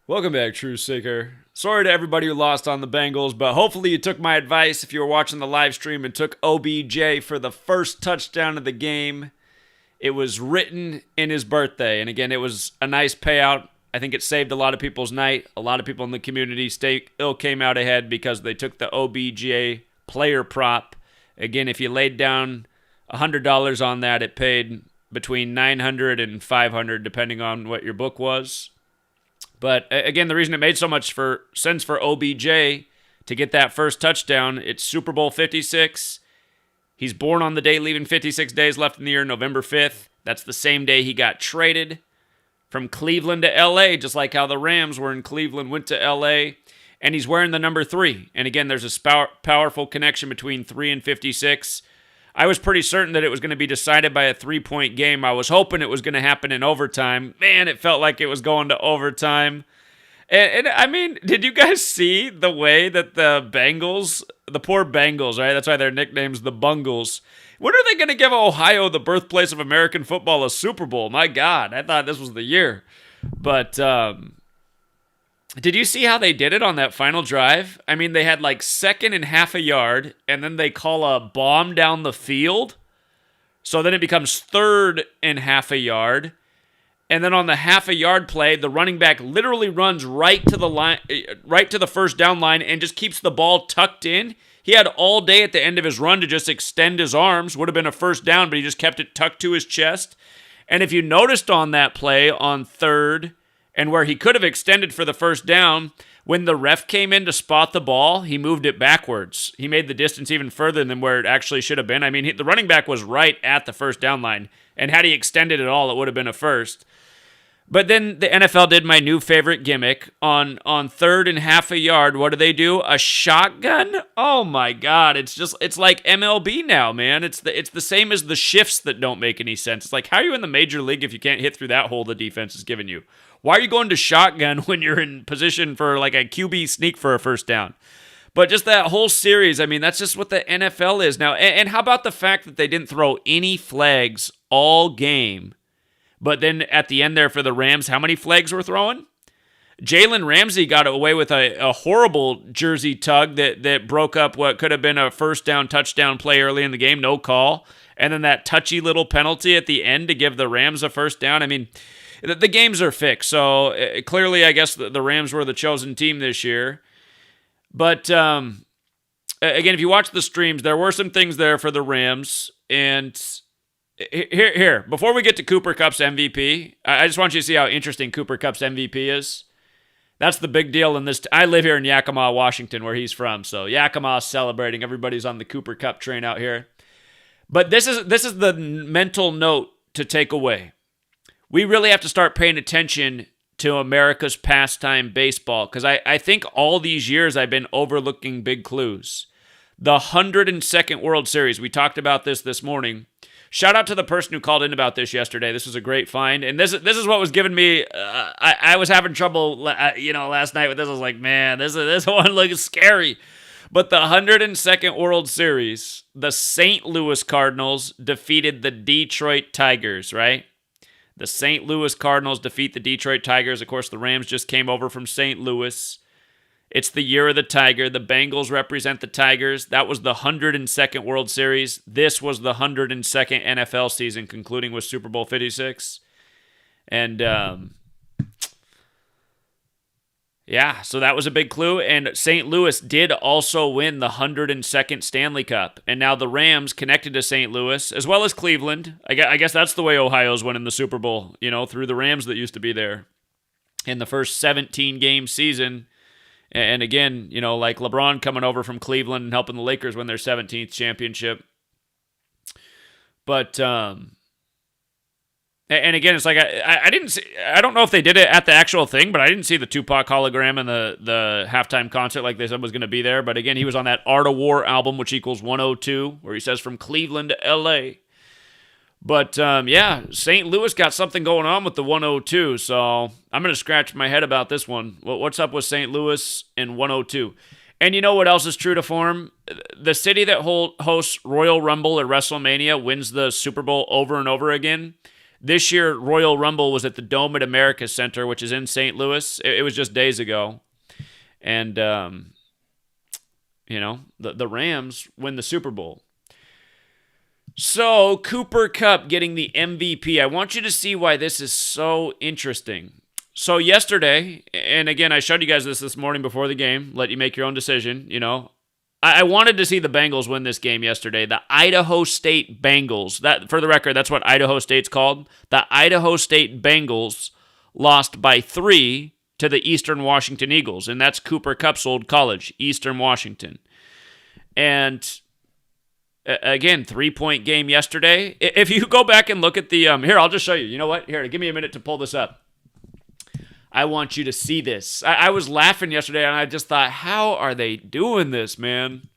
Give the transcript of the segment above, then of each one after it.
Welcome back, Truth Seeker. Sorry to everybody who lost on the Bengals, but hopefully you took my advice if you were watching the live stream and took OBJ for the first touchdown of the game. It was written in his birthday, and again, it was a nice payout. I think it saved a lot of people's night. A lot of people in the community still came out ahead because they took the OBJ player prop. Again, if you laid down $100 on that, it paid between $900 and $500, depending on what your book was. But again, the reason it made so much sense for OBJ to get that first touchdown, it's Super Bowl 56. He's born on the day, leaving 56 days left in the year, November 5th. That's the same day he got traded from Cleveland to LA, just like how the Rams were in Cleveland, went to LA. And he's wearing the number 3. And again, there's a powerful connection between 3 and 56. I was pretty certain that it was going to be decided by a 3-point game. I was hoping it was going to happen in overtime. Man, it felt like it was going to overtime. And I mean, did you guys see the way that the Bengals, the poor Bengals, right? That's why their nickname's the Bungles. When are they going to give Ohio, the birthplace of American football, a Super Bowl? My God, I thought this was the year. But did you see how they did it on that final drive? I mean, they had like second and half a yard, and then they call a bomb down the field. So then it becomes third and half a yard. And then on the half a yard play, the running back literally runs right to the line, right to the first down line, and just keeps the ball tucked in. He had all day at the end of his run to just extend his arms. Would have been a first down, but he just kept it tucked to his chest. And if you noticed on that play on third, and where he could have extended for the first down, when the ref came in to spot the ball, he moved it backwards. He made the distance even further than where it actually should have been. I mean, the running back was right at the first down line, and had he extended at all, it would have been a first. But then the NFL did my new favorite gimmick. On third and half a yard, what do? A shotgun? Oh my God. It's like MLB now, man. It's the same as the shifts that don't make any sense. It's like, how are you in the major league if you can't hit through that hole the defense is giving you? Why are you going to shotgun when you're in position for like a QB sneak for a first down? But just that whole series, I mean, that's just what the NFL is now. And how about the fact that they didn't throw any flags all game? But then at the end there for the Rams, how many flags were throwing? Jalen Ramsey got away with a horrible jersey tug that broke up what could have been a first down touchdown play early in the game, no call. And then that touchy little penalty at the end to give the Rams a first down. I mean, the games are fixed. So clearly, I guess the Rams were the chosen team this year. But again, if you watch the streams, there were some things there for the Rams. And Here, before we get to Cooper Kupp's MVP, I just want you to see how interesting Cooper Kupp's MVP is. That's the big deal in this. I live here in Yakima, Washington, where he's from. So Yakima's celebrating. Everybody's on the Cooper Kupp train out here. But this is the mental note to take away. We really have to start paying attention to America's pastime baseball, because I think all these years I've been overlooking big clues. The 102nd World Series, we talked about this morning. Shout out to the person who called in about this yesterday. This was a great find. And this is what was giving me, I was having trouble, last night with this. I was like, man, this one looks scary. But the 102nd World Series, the St. Louis Cardinals defeated the Detroit Tigers, right? The St. Louis Cardinals defeat the Detroit Tigers. Of course, the Rams just came over from St. Louis. It's the year of the Tiger. The Bengals represent the Tigers. That was the 102nd World Series. This was the 102nd NFL season, concluding with Super Bowl 56. And, so that was a big clue. And St. Louis did also win the 102nd Stanley Cup. And now the Rams connected to St. Louis, as well as Cleveland. I guess that's the way Ohio's winning the Super Bowl, through the Rams that used to be there. In the first 17-game season. And again, like LeBron coming over from Cleveland and helping the Lakers win their 17th championship. But, and again, it's like, I didn't see, I don't know if they did it at the actual thing, but I didn't see the Tupac hologram in the halftime concert like they said was going to be there. But again, he was on that Art of War album, which equals 102, where he says from Cleveland to L.A. But, St. Louis got something going on with the 102, so I'm going to scratch my head about this one. What's up with St. Louis and 102? And you know what else is true to form? The city that hosts Royal Rumble or WrestleMania wins the Super Bowl over and over again. This year, Royal Rumble was at the Dome at America Center, which is in St. Louis. It was just days ago. And, the Rams win the Super Bowl. So, Cooper Kupp getting the MVP. I want you to see why this is so interesting. So, yesterday, and again, I showed you guys this morning before the game, let you make your own decision, I wanted to see the Bengals win this game yesterday. The Idaho State Bengals. That, for the record, that's what Idaho State's called. The Idaho State Bengals lost by 3 to the Eastern Washington Eagles, and that's Cooper Kupp's old college, Eastern Washington. And again, 3-point game yesterday. If you go back and look at the here, I'll just show you. You know what? Here, give me a minute to pull this up. I want you to see this. I was laughing yesterday, and I just thought, how are they doing this, man?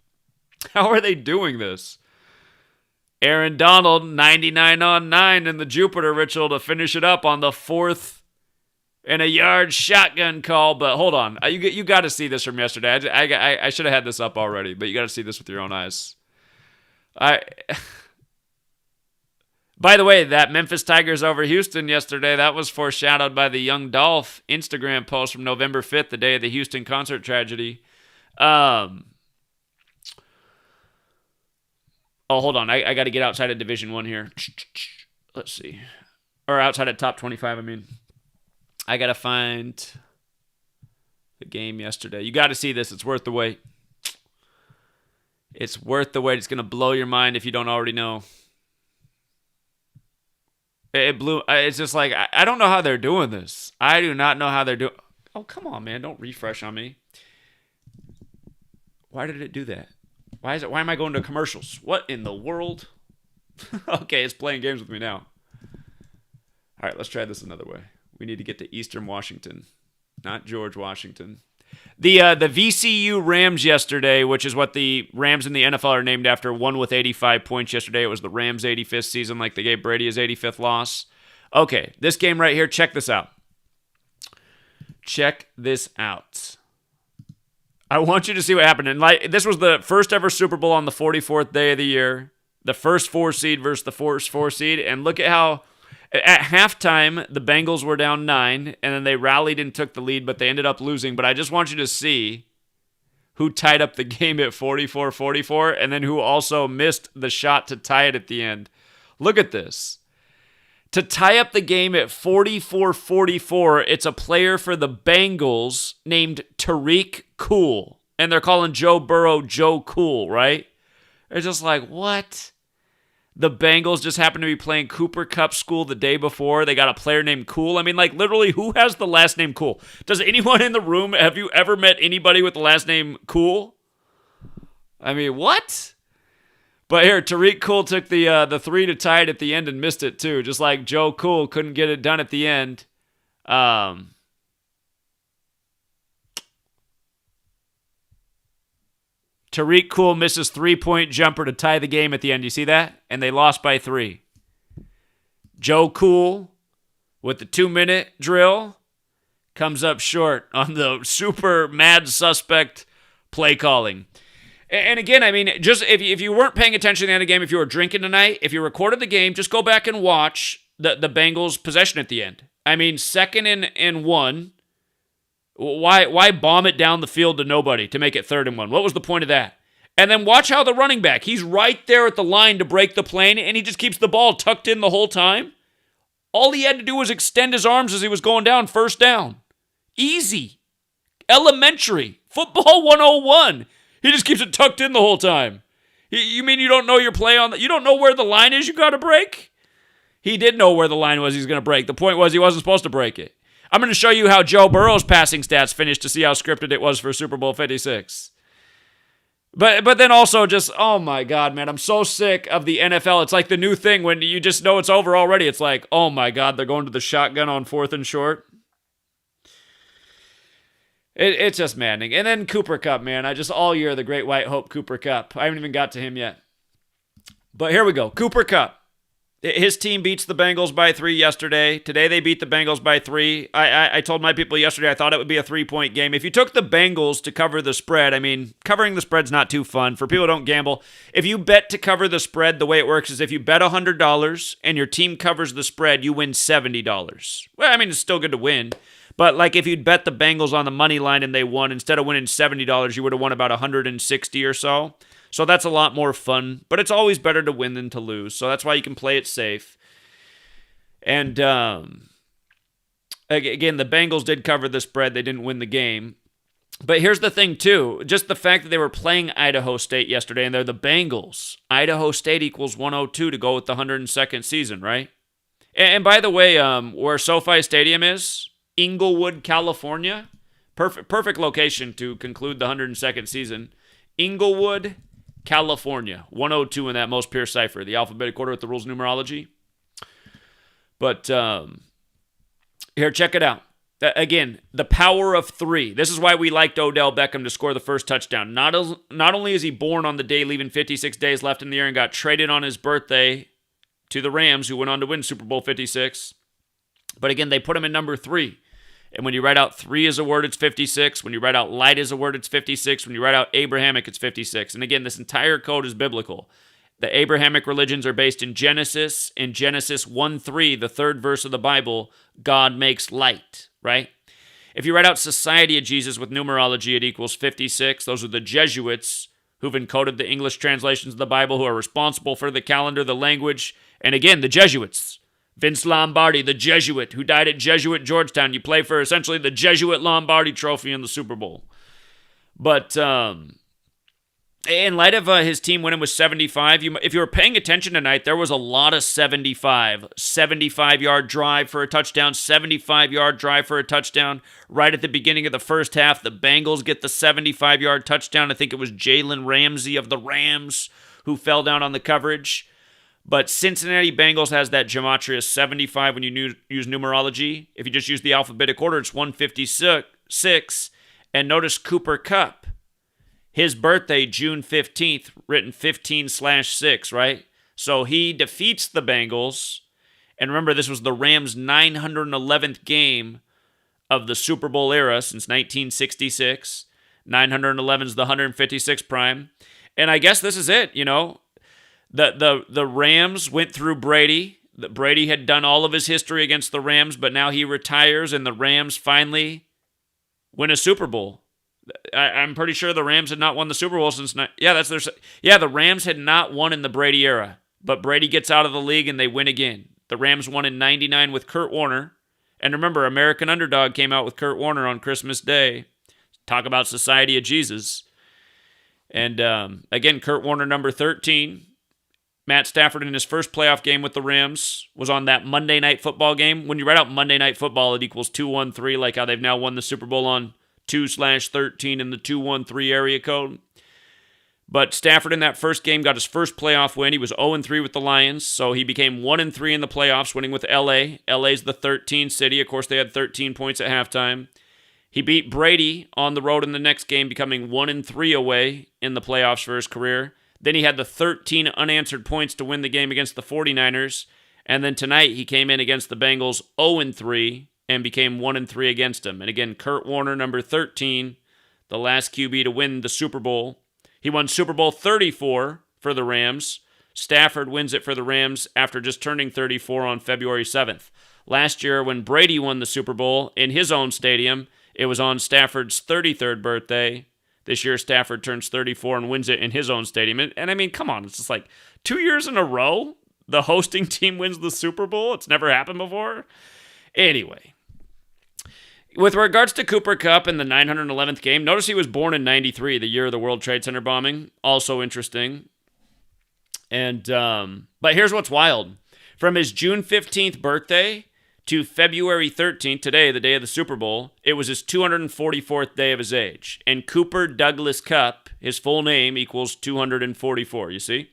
How are they doing this? Aaron Donald, 99 on 9 in the Jupiter ritual to finish it up on the 4th and a yard shotgun call. But hold on. You got to see this from yesterday. I should have had this up already, but you got to see this with your own eyes. By the way, that Memphis Tigers over Houston yesterday, that was foreshadowed by the Young Dolph Instagram post from November 5th, the day of the Houston concert tragedy. Oh, hold on. I got to get outside of Division 1 here. Let's see. Or outside of top 25, I mean. I got to find the game yesterday. You got to see this. It's worth the wait. It's worth the wait. It's going to blow your mind if you don't already know. It blew. It's just like, I don't know how they're doing this. I do not know how they're doing. Oh, come on, man. Don't refresh on me. Why did it do that? Why am I going to commercials? What in the world? Okay, it's playing games with me now. All right, let's try this another way. We need to get to Eastern Washington, not George Washington. The VCU Rams yesterday, which is what the Rams in the NFL are named after, won with 85 points yesterday. It was the Rams' 85th season, like they gave Brady his 85th loss. Okay, this game right here, check this out. Check this out. I want you to see what happened. And this was the first ever Super Bowl on the 44th day of the year. The first 4 seed versus the first 4 seed. And look at how at halftime, the Bengals were down 9, and then they rallied and took the lead, but they ended up losing. But I just want you to see who tied up the game at 44-44, and then who also missed the shot to tie it at the end. Look at this. To tie up the game at 44-44, it's a player for the Bengals named Tariq Cool. And they're calling Joe Burrow Joe Cool, right? It's just like, what? The Bengals just happened to be playing Cooper Kupp school the day before. They got a player named Cool. I mean, like, literally, who has the last name Cool? Does anyone in the room, have you ever met anybody with the last name Cool? I mean, what? But here, Tariq Cool took the 3 to tie it at the end and missed it, too. Just like Joe Cool couldn't get it done at the end. Tariq Cool misses 3-point jumper to tie the game at the end. You see that? And they lost by 3. Joe Cool, with the 2-minute drill, comes up short on the super mad suspect play calling. And again, I mean, just if you weren't paying attention to the end of the game, if you were drinking tonight, if you recorded the game, just go back and watch the Bengals' possession at the end. I mean, 2nd and 1. Why bomb it down the field to nobody to make it 3rd and 1? What was the point of that? And then watch how the running back, he's right there at the line to break the plane, and he just keeps the ball tucked in the whole time. All he had to do was extend his arms as he was going down, 1st down. Easy. Elementary. Football 101. He just keeps it tucked in the whole time. You mean you don't know your play on you don't know where the line is you got to break? He did know where the line was he was going to break. The point was he wasn't supposed to break it. I'm going to show you how Joe Burrow's passing stats finished to see how scripted it was for Super Bowl 56. But then also just, oh my God, man, I'm so sick of the NFL. It's like the new thing when you just know it's over already. It's like, oh my God, they're going to the shotgun on 4th and short. It's just maddening. And then Cooper Kupp, man. All year, the Great White Hope Cooper Kupp. I haven't even got to him yet. But here we go. Cooper Kupp. His team beats the Bengals by 3 yesterday. Today they beat the Bengals by 3. I told my people yesterday I thought it would be a 3-point game. If you took the Bengals to cover the spread, I mean, covering the spread's not too fun. For people who don't gamble, if you bet to cover the spread, the way it works is if you bet $100 and your team covers the spread, you win $70. Well, I mean, it's still good to win. But like if you'd bet the Bengals on the money line and they won, instead of winning $70, you would have won about $160 or so. So that's a lot more fun, but it's always better to win than to lose. So that's why you can play it safe. And again, the Bengals did cover the spread. They didn't win the game. But here's the thing, too. Just the fact that they were playing Idaho State yesterday, and they're the Bengals. Idaho State equals 102 to go with the 102nd season, right? And by the way, where SoFi Stadium is, Inglewood, California. Perfect location to conclude the 102nd season. Inglewood, California, 102 in that most pure cipher, the alphabetic order with the rules numerology. But here, check it out. Again, the power of 3. This is why we liked Odell Beckham to score the first touchdown. Not only is he born on the day, leaving 56 days left in the year, and got traded on his birthday to the Rams, who went on to win Super Bowl 56, but again, they put him in number 3. And when you write out 3 as a word, it's 56. When you write out light as a word, it's 56. When you write out Abrahamic, it's 56. And again, this entire code is biblical. The Abrahamic religions are based in Genesis. In Genesis 1:3, the 3rd verse of the Bible, God makes light, right? If you write out Society of Jesus with numerology, it equals 56. Those are the Jesuits who've encoded the English translations of the Bible, who are responsible for the calendar, the language. And again, the Jesuits. Vince Lombardi, the Jesuit, who died at Jesuit Georgetown. You play for essentially the Jesuit Lombardi Trophy in the Super Bowl. But in light of his team winning with 75, if you were paying attention tonight, there was a lot of 75. 75-yard drive for a touchdown, 75-yard drive for a touchdown. Right at the beginning of the first half, the Bengals get the 75-yard touchdown. I think it was Jalen Ramsey of the Rams who fell down on the coverage. But Cincinnati Bengals has that Gematria 75 when you use numerology. If you just use the alphabetic order, it's 156. And notice Cooper Kupp. His birthday, June 15th, written 15/6, right? So he defeats the Bengals. And remember, this was the Rams' 911th game of the Super Bowl era since 1966. 911 is the 156th prime. And I guess this is it, you know. The Rams went through Brady. Brady had done all of his history against the Rams, but now he retires, and the Rams finally win a Super Bowl. I'm pretty sure the Rams had not won the Super Bowl since... the Rams had not won in the Brady era, but Brady gets out of the league, and they win again. The Rams won in 99 with Kurt Warner. And remember, American Underdog came out with Kurt Warner on Christmas Day. Talk about Society of Jesus. And again, Kurt Warner, number 13... Matt Stafford in his first playoff game with the Rams was on that Monday Night Football game. When you write out Monday Night Football, it equals 213, like how they've now won the Super Bowl on 2/13 in the 213 area code. But Stafford in that first game got his first playoff win. He was 0-3 with the Lions, so he became 1-3 in the playoffs, winning with LA. LA's the 13 city. Of course, they had 13 points at halftime. He beat Brady on the road in the next game, becoming 1-3 away in the playoffs for his career. Then he had the 13 unanswered points to win the game against the 49ers. And then tonight he came in against the Bengals 0-3 and became 1-3 against them. And again, Kurt Warner, number 13, the last QB to win the Super Bowl. He won Super Bowl 34 for the Rams. Stafford wins it for the Rams after just turning 34 on February 7th. Last year, when Brady won the Super Bowl in his own stadium, it was on Stafford's 33rd birthday. This year, Stafford turns 34 and wins it in his own stadium. And I mean, come on, it's just like 2 years in a row, the hosting team wins the Super Bowl. It's never happened before. Anyway, with regards to Cooper Kupp in the 911th game, notice he was born in 93, the year of the World Trade Center bombing. Also interesting. And but here's what's wild. From his June 15th birthday to February 13th, today, the day of the Super Bowl, it was his 244th day of his age. And Cooper Douglas Kupp, his full name equals 244, you see?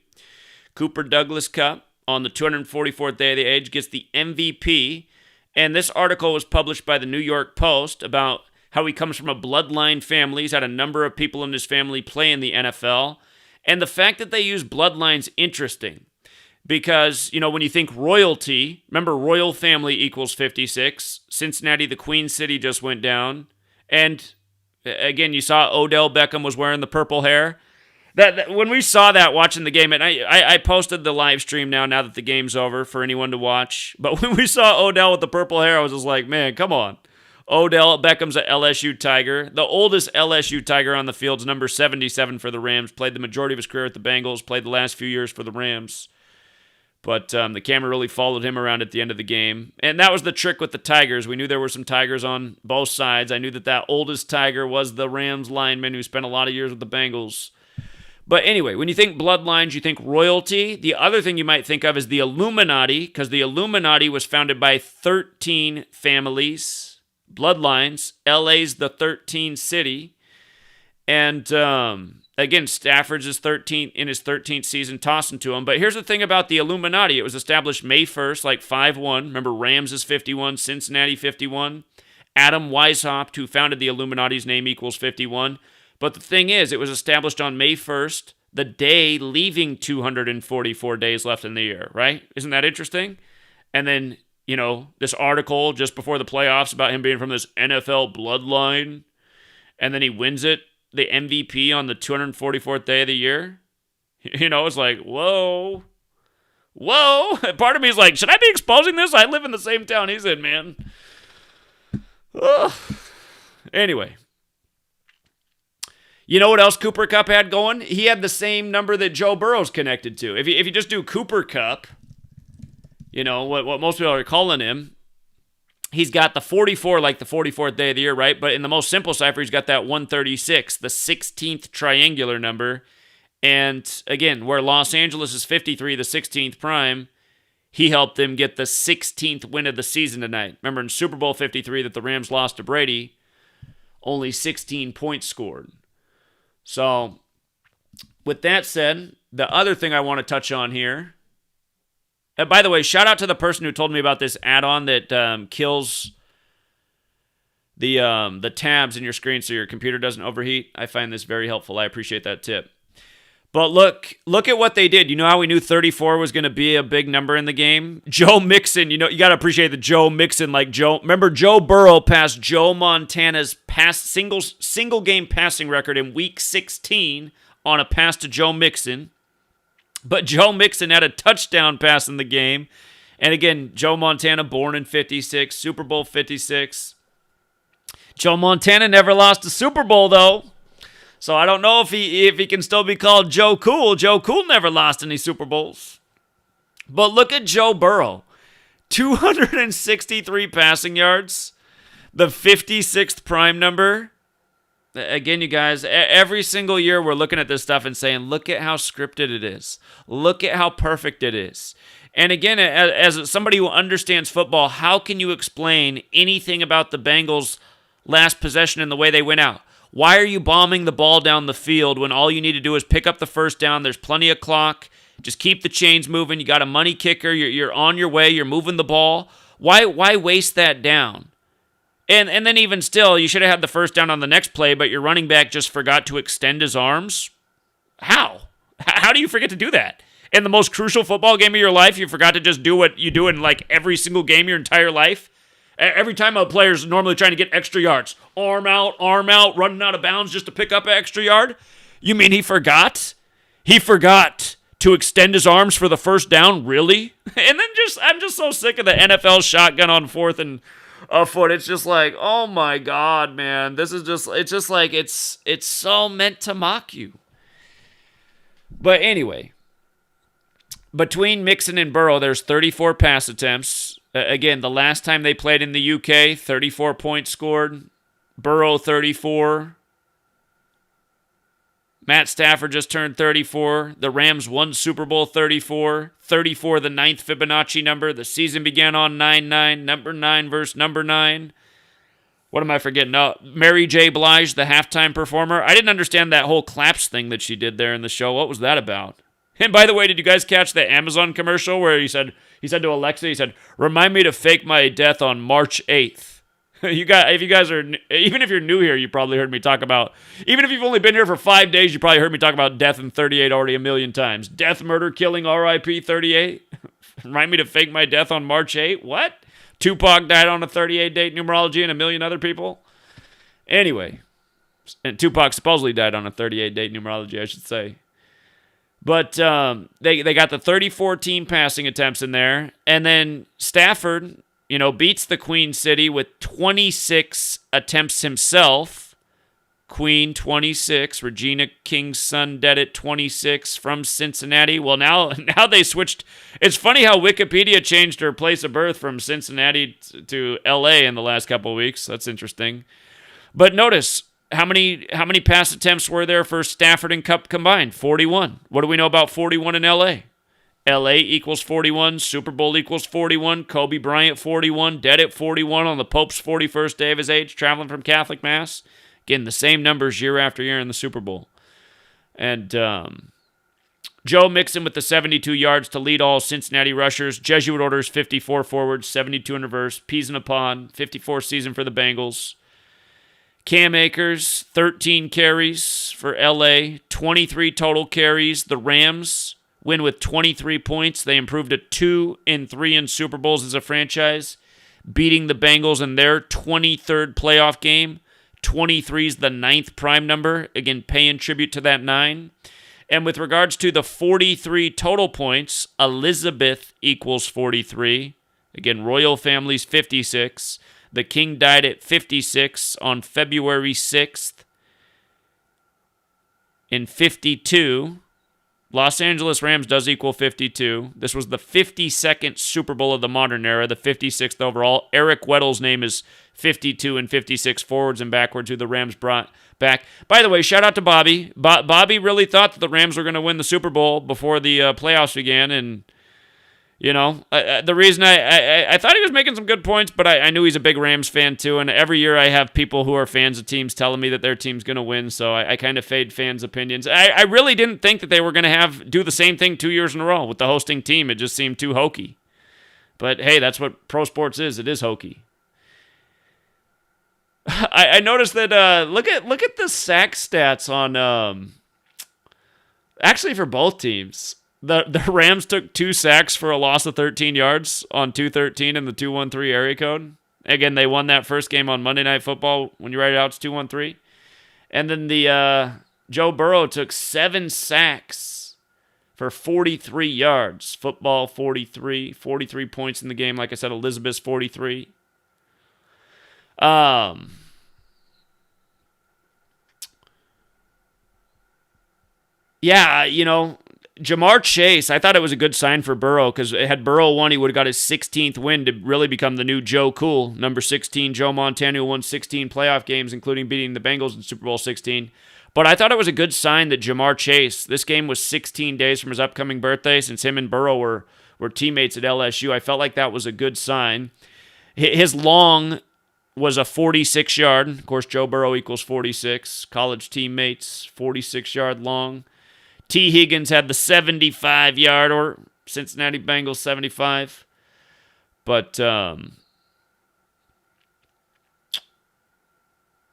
Cooper Douglas Kupp, on the 244th day of the age, gets the MVP. And this article was published by the New York Post about how he comes from a bloodline family. He's had a number of people in his family play in the NFL. And the fact that they use bloodline's interesting, because, when you think royalty, remember royal family equals 56. Cincinnati, the Queen City, just went down. And again, you saw Odell Beckham was wearing the purple hair. That when we saw that watching the game, and I posted the live stream now that the game's over for anyone to watch. But when we saw Odell with the purple hair, I was just like, man, come on. Odell Beckham's an LSU Tiger. The oldest LSU Tiger on the field's number 77 for the Rams. Played the majority of his career at the Bengals. Played the last few years for the Rams. But the camera really followed him around at the end of the game. And that was the trick with the Tigers. We knew there were some Tigers on both sides. I knew that oldest Tiger was the Rams lineman who spent a lot of years with the Bengals. But anyway, when you think bloodlines, you think royalty. The other thing you might think of is the Illuminati, because the Illuminati was founded by 13 families, bloodlines. LA's the 13th city. And again, Stafford's in his 13th season, tossing to him. But here's the thing about the Illuminati. It was established May 1st, like 5-1. Remember, Rams is 51, Cincinnati 51. Adam Weishaupt, who founded the Illuminati's name equals 51. But the thing is, it was established on May 1st, the day leaving 244 days left in the year, right? Isn't that interesting? And then, this article just before the playoffs about him being from this NFL bloodline, and then he wins it, the MVP on the 244th day of the year. It's like, whoa. Part of me is like, should I be exposing this? I live in the same town he's in, man. Ugh. Anyway. You know what else Cooper Kupp had going? He had the same number that Joe Burrow's connected to. If you just do Cooper Kupp, what most people are calling him, he's got the 44 like the 44th day of the year, right? But in the most simple cipher, he's got that 136, the 16th triangular number. And again, where Los Angeles is 53, the 16th prime, he helped them get the 16th win of the season tonight. Remember in Super Bowl 53 that the Rams lost to Brady, only 16 points scored. So, with that said, the other thing I want to touch on here, by the way, shout out to the person who told me about this add-on that kills the tabs in your screen so your computer doesn't overheat. I find this very helpful. I appreciate that tip. But look at what they did. You know how we knew 34 was going to be a big number in the game? Joe Mixon, you got to appreciate the Joe Mixon. Remember Joe Burrow passed Joe Montana's single game passing record in week 16 on a pass to Joe Mixon. But Joe Mixon had a touchdown pass in the game. And again, Joe Montana born in 56, Super Bowl 56. Joe Montana never lost a Super Bowl though. So I don't know if he can still be called Joe Cool. Joe Cool never lost any Super Bowls. But look at Joe Burrow. 263 passing yards. The 56th prime number. Again, you guys, every single year we're looking at this stuff and saying, look at how scripted it is. Look at how perfect it is. And again, as somebody who understands football, how can you explain anything about the Bengals' last possession and the way they went out? Why are you bombing the ball down the field when all you need to do is pick up the first down? There's plenty of clock. Just keep the chains moving. You got a money kicker. You're on your way. You're moving the ball. Why waste that down? And then even still, you should have had the first down on the next play, but your running back just forgot to extend his arms. How? How do you forget to do that? In the most crucial football game of your life, you forgot to just do what you do in like every single game your entire life? Every time a player's normally trying to get extra yards, arm out, running out of bounds just to pick up an extra yard. You mean he forgot? He forgot to extend his arms for the first down? Really? And then I'm just so sick of the NFL shotgun on fourth and a foot. It's just like, oh my God, man. It's so meant to mock you. But anyway, between Mixon and Burrow, there's 34 pass attempts. Again, the last time they played in the UK, 34 points scored. Burrow, 34. Matt Stafford just turned 34. The Rams won Super Bowl 34. 34, the 9th Fibonacci number. The season began on 9-9. Number 9 versus number 9. What am I forgetting? No, Mary J. Blige, the halftime performer. I didn't understand that whole claps thing that she did there in the show. What was that about? And by the way, did you guys catch the Amazon commercial where he said to Alexa, he said, remind me to fake my death on March 8th. If you guys are, even if you're new here, you probably heard me talk about, even if you've only been here for 5 days, you probably heard me talk about Death in 38 already a million times. Death, murder, killing, RIP 38. Remind me to fake my death on March 8. What? Tupac died on a 38 date numerology and a million other people? Anyway, and Tupac supposedly died on a 38 date numerology, I should say. But they got the 34 team passing attempts in there. And then Stafford, beats the Queen City with 26 attempts himself. Queen 26, Regina King's son dead at 26 from Cincinnati. Well, now they switched. It's funny how Wikipedia changed her place of birth from Cincinnati to LA in the last couple of weeks. That's interesting. But notice how many pass attempts were there for Stafford and Kupp combined? 41. What do we know about 41 in LA? LA equals 41, Super Bowl equals 41, Kobe Bryant 41, dead at 41 on the Pope's 41st day of his age, traveling from Catholic Mass. Again, the same numbers year after year in the Super Bowl. And Joe Mixon with the 72 yards to lead all Cincinnati rushers. Jesuit orders 54 forwards, 72 in reverse. Peas in a pod, 54 season for the Bengals. Cam Akers, 13 carries for LA, 23 total carries. The Rams win with 23 points. They improved to 2-3 in Super Bowls as a franchise, beating the Bengals in their 23rd playoff game. 23 is the 9th prime number. Again, paying tribute to that 9. And with regards to the 43 total points, Elizabeth equals 43. Again, royal family's 56. The king died at 56 on February 6th. In 52, Los Angeles Rams does equal 52. This was the 52nd Super Bowl of the modern era, the 56th overall. Eric Weddle's name is 52 and 56 forwards and backwards, who the Rams brought back. By the way, shout out to Bobby. Bobby really thought that the Rams were going to win the Super Bowl before the playoffs began, and the reason I thought he was making some good points, but I knew he's a big Rams fan too, and every year I have people who are fans of teams telling me that their team's going to win, so I kind of fade fans' opinions. I really didn't think that they were going to do the same thing 2 years in a row with the hosting team. It just seemed too hokey. But hey, that's what pro sports is. It is hokey. I noticed that, look at the sack stats on, actually for both teams. The Rams took 2 sacks for a loss of 13 yards on 213 in the 213 area code. Again, they won that first game on Monday Night Football. When you write it out, it's 213. And then the Joe Burrow took 7 sacks for 43 yards. Football 43 points in the game. Like I said, Elizabeth's 43. Yeah, Jamar Chase, I thought it was a good sign for Burrow, because had Burrow won, he would have got his 16th win to really become the new Joe Cool. Number 16, Joe Montana, who won 16 playoff games, including beating the Bengals in Super Bowl 16. But I thought it was a good sign that Jamar Chase, this game was 16 days from his upcoming birthday, since him and Burrow were teammates at LSU. I felt like that was a good sign. His long was a 46-yard. Of course, Joe Burrow equals 46. College teammates, 46-yard long. T. Higgins had the 75-yard, or Cincinnati Bengals 75. But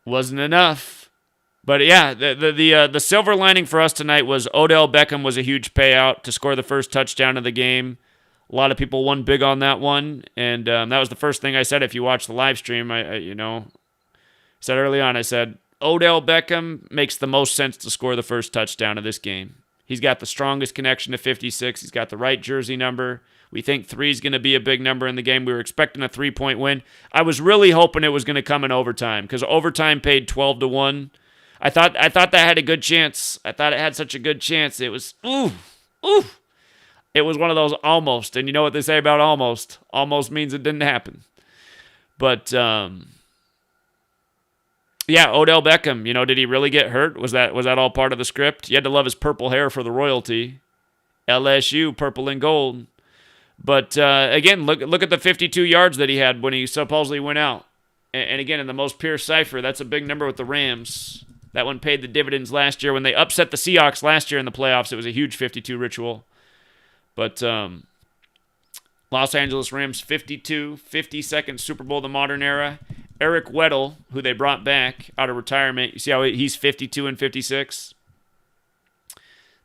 wasn't enough. But yeah, the silver lining for us tonight was Odell Beckham was a huge payout to score the first touchdown of the game. A lot of people won big on that one, and that was the first thing I said. If you watch the live stream, I said early on, I said, Odell Beckham makes the most sense to score the first touchdown of this game. He's got the strongest connection to 56. He's got the right jersey number. We think 3 is going to be a big number in the game. We were expecting a 3-point win. I was really hoping it was going to come in overtime, because overtime paid 12-1. I thought that had a good chance. I thought it had such a good chance. It was, It was one of those almost. And you know what they say about almost? Almost means it didn't happen. But, yeah, Odell Beckham, did he really get hurt? Was that all part of the script? You had to love his purple hair for the royalty. LSU, purple and gold. But, again, look at the 52 yards that he had when he supposedly went out. And again, in the most pure cipher, that's a big number with the Rams. That one paid the dividends last year. When they upset the Seahawks last year in the playoffs, it was a huge 52 ritual. But Los Angeles Rams 52, 52nd Super Bowl of the modern era. Eric Weddle, who they brought back out of retirement. You see how he's 52 and 56?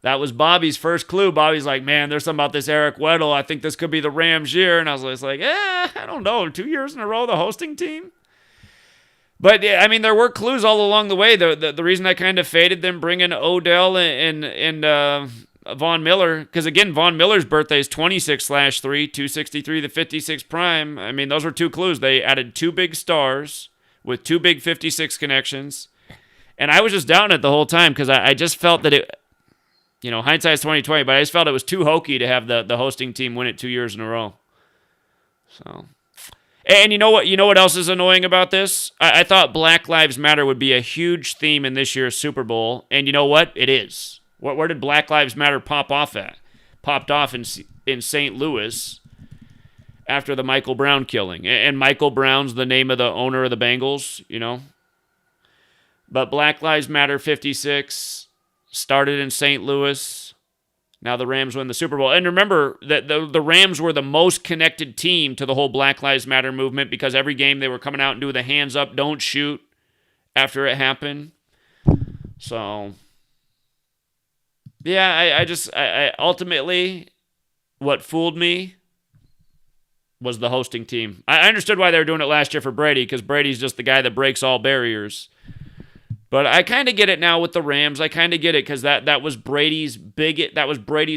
That was Bobby's first clue. Bobby's like, man, there's something about this Eric Weddle. I think this could be the Rams' year. And I was just like, I don't know. 2 years in a row, the hosting team? But, yeah, I mean, there were clues all along the way. The reason I kind of faded them bringing Odell and Von Miller, because, again, Von Miller's birthday is 26/3, 263 to 56 prime. I mean, those were 2 clues. They added 2 big stars with 2 big 56 connections. And I was just doubting it the whole time because I just felt that it, hindsight's 20/20, but I just felt it was too hokey to have the hosting team win it 2 years in a row. So, and you know what else is annoying about this? I thought Black Lives Matter would be a huge theme in this year's Super Bowl, and you know what? It is. Where did Black Lives Matter pop off at? Popped off in St. Louis after the Michael Brown killing. And Michael Brown's the name of the owner of the Bengals, But Black Lives Matter 56 started in St. Louis. Now the Rams win the Super Bowl. And remember that the Rams were the most connected team to the whole Black Lives Matter movement because every game they were coming out and doing the hands up, don't shoot after it happened. So, yeah, I ultimately, what fooled me was the hosting team. I understood why they were doing it last year for Brady because Brady's just the guy that breaks all barriers. But I kind of get it now with the Rams. I kind of get it because that was Brady's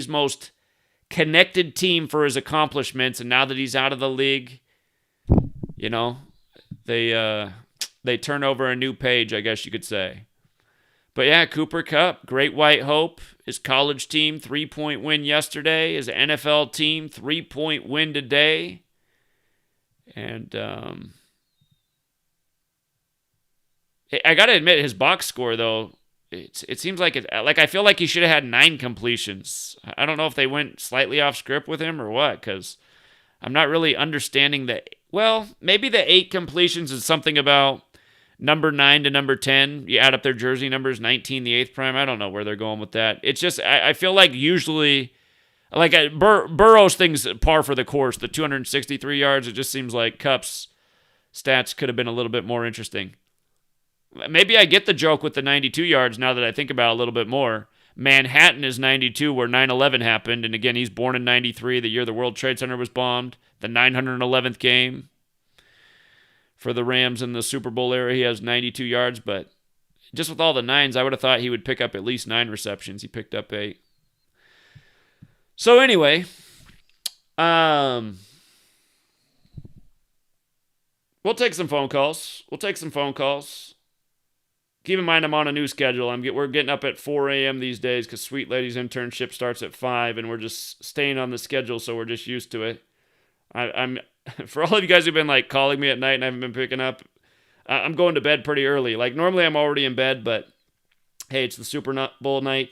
most connected team for his accomplishments. And now that he's out of the league, they turn over a new page, I guess you could say. But yeah, Cooper Kupp, Great White Hope, his college team, 3-point win yesterday. His NFL team, 3-point win today. And I got to admit, his box score, though, it seems like I feel like he should have had 9 completions. I don't know if they went slightly off script with him or what, because I'm not really understanding maybe the 8 completions is something about number 9 to number 10. You add up their jersey numbers, 19, the 8th prime. I don't know where they're going with that. It's just, I feel like usually, Burrow's thing's par for the course, the 263 yards. It just seems like Kupp's stats could have been a little bit more interesting. Maybe I get the joke with the 92 yards now that I think about it a little bit more. Manhattan is 92 where 9/11 happened. And again, he's born in 93, the year the World Trade Center was bombed. The 911th game for the Rams in the Super Bowl era. He has 92 yards, but just with all the 9s, I would have thought he would pick up at least 9 receptions. He picked up 8. So anyway, we'll take some phone calls. Keep in mind, I'm on a new schedule. We're getting up at 4 a.m. these days because Sweet Lady's internship starts at 5, and we're just staying on the schedule, so we're just used to it. I'm for all of you guys who've been calling me at night and I haven't been picking up, I'm going to bed pretty early. Normally I'm already in bed, but hey, it's the Super Bowl night.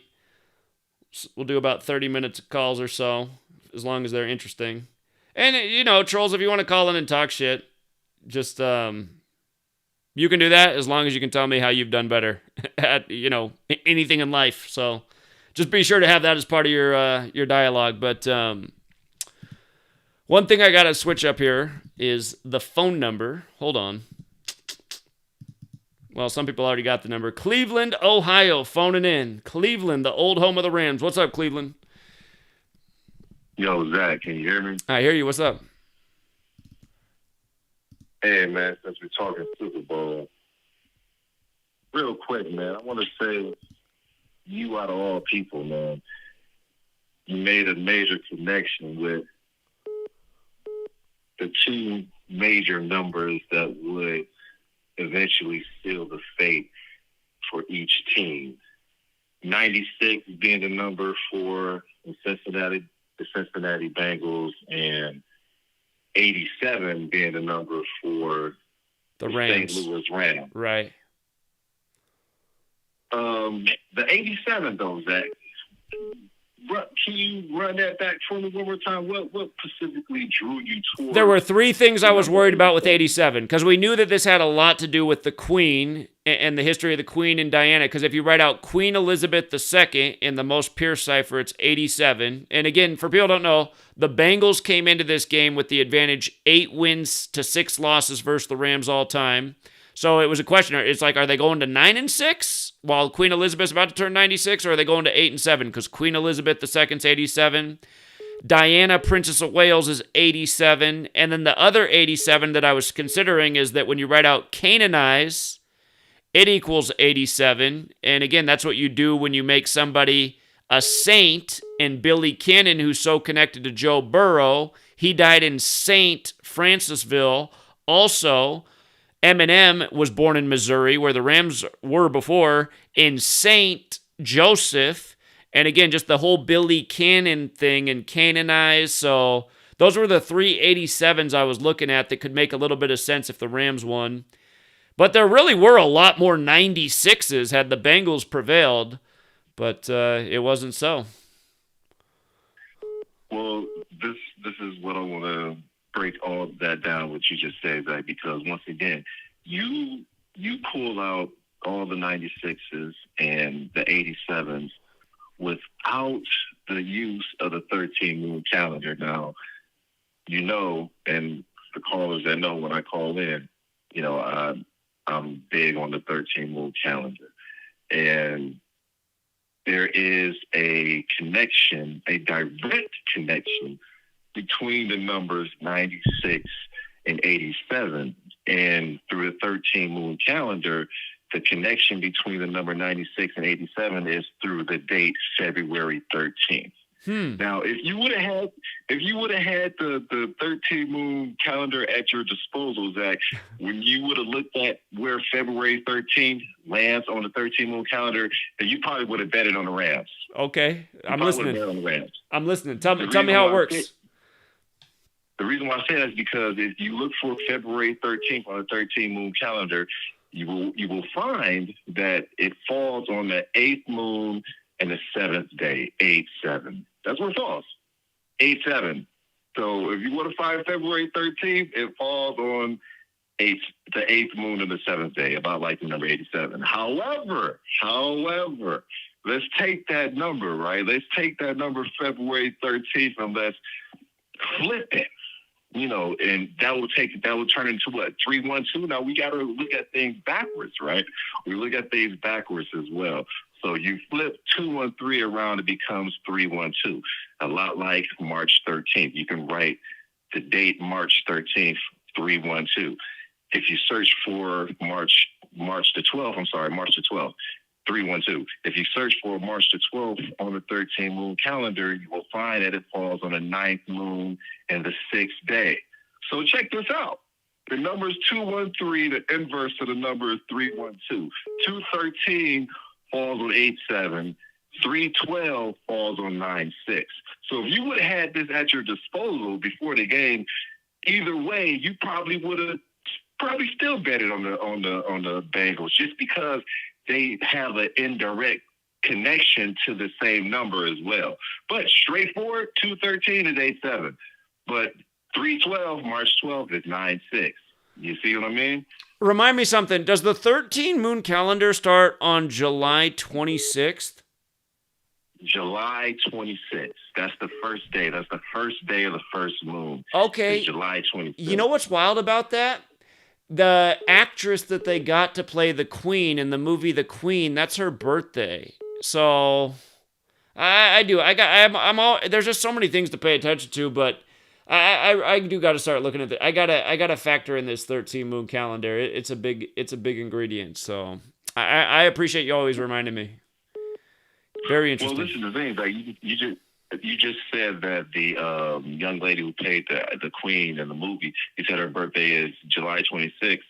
We'll do about 30 minutes of calls or so, as long as they're interesting. And trolls, if you want to call in and talk shit, just you can do that as long as you can tell me how you've done better at, anything in life. So just be sure to have that as part of your dialogue. But one thing I got to switch up here is the phone number. Hold on. Well, some people already got the number. Cleveland, Ohio, phoning in. Cleveland, the old home of the Rams. What's up, Cleveland? Yo, Zach, can you hear me? I hear you. What's up? Hey, man, since we're talking Super Bowl, real quick, man, I want to say you out of all people, man, you made a major connection with the 2 major numbers that would eventually seal the fate for each team. 96 being the number for the Cincinnati Bengals, and 87 being the number for the Rams. St. Louis Rams. Right. The 87, though, Zach, Can you run that back for me one more time? What specifically drew you toward? There were three things I was worried about with 87? 87, because we knew that this had a lot to do with the Queen and the history of the Queen and Diana, because if you write out Queen Elizabeth II in the most Pierce cipher, it's 87. And again, for people who don't know, the Bengals came into this game with the advantage 8 wins to 6 losses versus the Rams all time. So it was a question. It's like, are they going to 9-6 while Queen Elizabeth's about to turn 96, or are they going to 8-7? Because Queen Elizabeth II's 87. Diana, Princess of Wales, is 87. And then the other 87 that I was considering is that when you write out canonize, it equals 87. And again, that's what you do when you make somebody a saint. And Billy Cannon, who's so connected to Joe Burrow, he died in St. Francisville. Also, Eminem was born in Missouri, where the Rams were before, in St. Joseph. And again, just the whole Billy Cannon thing and canonize. So those were the 3 87s I was looking at that could make a little bit of sense if the Rams won. But there really were a lot more 96s had the Bengals prevailed. But it wasn't so. Well, this is what I want to break all that down, what you just said, Zach, because once again, you pull out all the 96s and the 87s without the use of the 13-moon calendar. Now, and the callers that know when I call in, I'm big on the 13-moon calendar. And there is a connection, a direct connection between the numbers 96 and 87. And through the 13-moon calendar, the connection between the number 96 and 87 is through the date February 13th. Now, if you would have had the 13-moon calendar at your disposal, Zach, when you would have looked at where February 13th lands on the 13-moon calendar, then you probably would have betted on the Rams. Okay, I'm listening. On the Rams. I'm listening. Tell me how it works. The reason why I say that is because if you look for February 13th on the 13-moon calendar, you will find that it falls on the 8th moon and the 7th day, 8-7. That's where it falls, 8-7. So if you want to find February 13th, it falls on the 8th moon and the 7th day, about like the number 87. However, let's take that number, right? Let's take that number February 13th and let's flip it. And that will turn into what? 312. Now we got to look at things backwards, right? We look at things backwards as well. So you flip 213 around, it becomes 312. A lot like March 13th. You can write the date March 13th, 312. If you search for March the 12th, 312. If you search for March the 12th on the 13-moon calendar, you will find that it falls on the 9th moon and the 6th day. So check this out. The number is 213. The inverse of the number is 312. 213 falls on 8-7. 312 falls on 9-6. So if you would have had this at your disposal before the game, either way, you probably would have still betted on the Bengals, just because they have an indirect connection to the same number as well. But straightforward, 213 is 8-7. But 312, March 12th is 9-6. You see what I mean? Remind me something. Does the 13-moon calendar start on July 26th? July 26th. That's the first day. That's the first day of the first moon. Okay. It's July 26th. You know what's wild about that? The actress that they got to play the Queen in the movie The Queen, that's her birthday. So there's just so many things to pay attention to, but I do got to start looking at it. I gotta factor in this 13-moon calendar. It's a big ingredient. So I appreciate you always reminding me. Very interesting. Well, listen to the thing, like you just said that the young lady who played the Queen in the movie, you said her birthday is July 26th,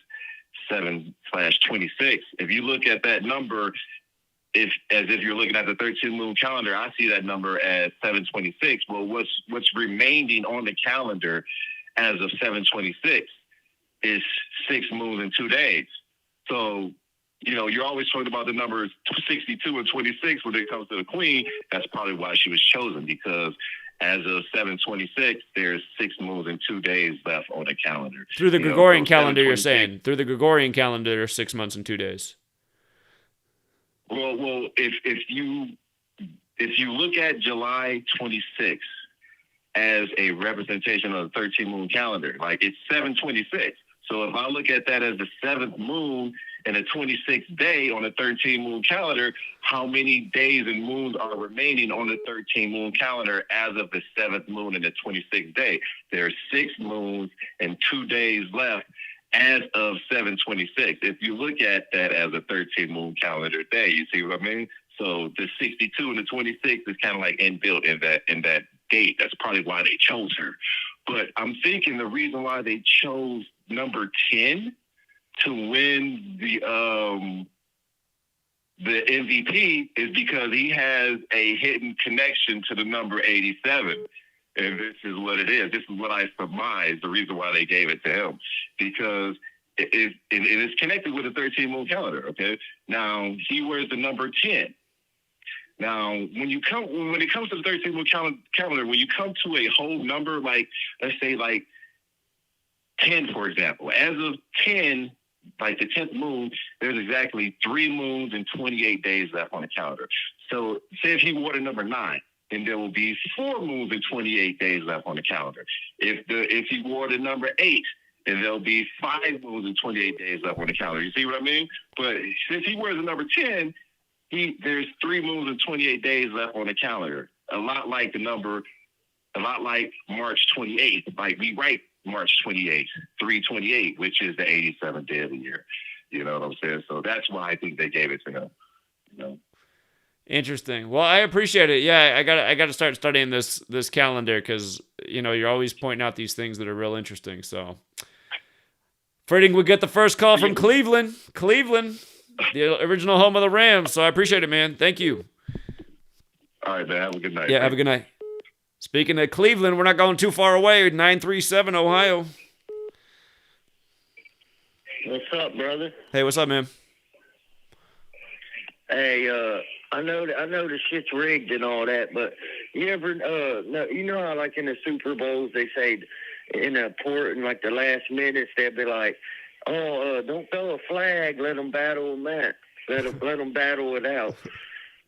7/26. If you look at that number, as if you're looking at the 13-moon calendar, I see that number as 7/26. Well, what's remaining on the calendar as of 7/26 is 6 moons and 2 days. So you're always talking about the numbers 62 and 26 when it comes to the queen. That's probably why she was chosen, because as of 7/26, there's 6 moons and 2 days left on the calendar. Through the Gregorian calendar, you're saying? Through the Gregorian calendar, there's 6 months and 2 days. Well, if you look at July 26th as a representation of the 13 moon calendar, like it's 7/26. So if I look at that as the 7th moon and the 26th day on the 13 moon calendar, how many days and moons are remaining on the 13 moon calendar as of the 7th moon and the 26th day? There are 6 moons and 2 days left as of 7/26. If you look at that as a 13 moon calendar day, you see what I mean? So the 62 and the 26 is kind of like inbuilt in that date. That's probably why they chose her. But I'm thinking the reason why they chose number 10 to win the MVP is because he has a hidden connection to the number 87. And this is what it is. This is what I surmise the reason why they gave it to him. Because it is connected with the 13 moon calendar, okay? Now, he wears the number 10. Now, when it comes to the 13 moon calendar, when you come to a whole number, like, let's say, like, 10, for example, as of 10, like the 10th moon, there's exactly 3 moons and 28 days left on the calendar. So say if he wore the number 9, then there will be 4 moons and 28 days left on the calendar. If he wore the number 8, then there'll be 5 moons and 28 days left on the calendar. You see what I mean? But since he wears the number 10, there's 3 moons and 28 days left on the calendar. A lot like March 28th. Like we write March 28th, 3/28, which is the 87th day of the year. You know what I'm saying? So that's why I think they gave it to him. Interesting. Well, I appreciate it. Yeah, I got to start studying this calendar because you're always pointing out these things that are real interesting. So, Fredding would get the first call from Cleveland, the original home of the Rams. So I appreciate it, man. Thank you. All right, man. Have a good night. Yeah, have a good night. Speaking of Cleveland, we're not going too far away. 937 Ohio. What's up, brother? Hey, what's up, man? Hey, I know the shit's rigged and all that, but you ever know how like in the Super Bowls they say in the like the last minutes they'll be like, don't throw a flag, let them battle that, let them battle it out.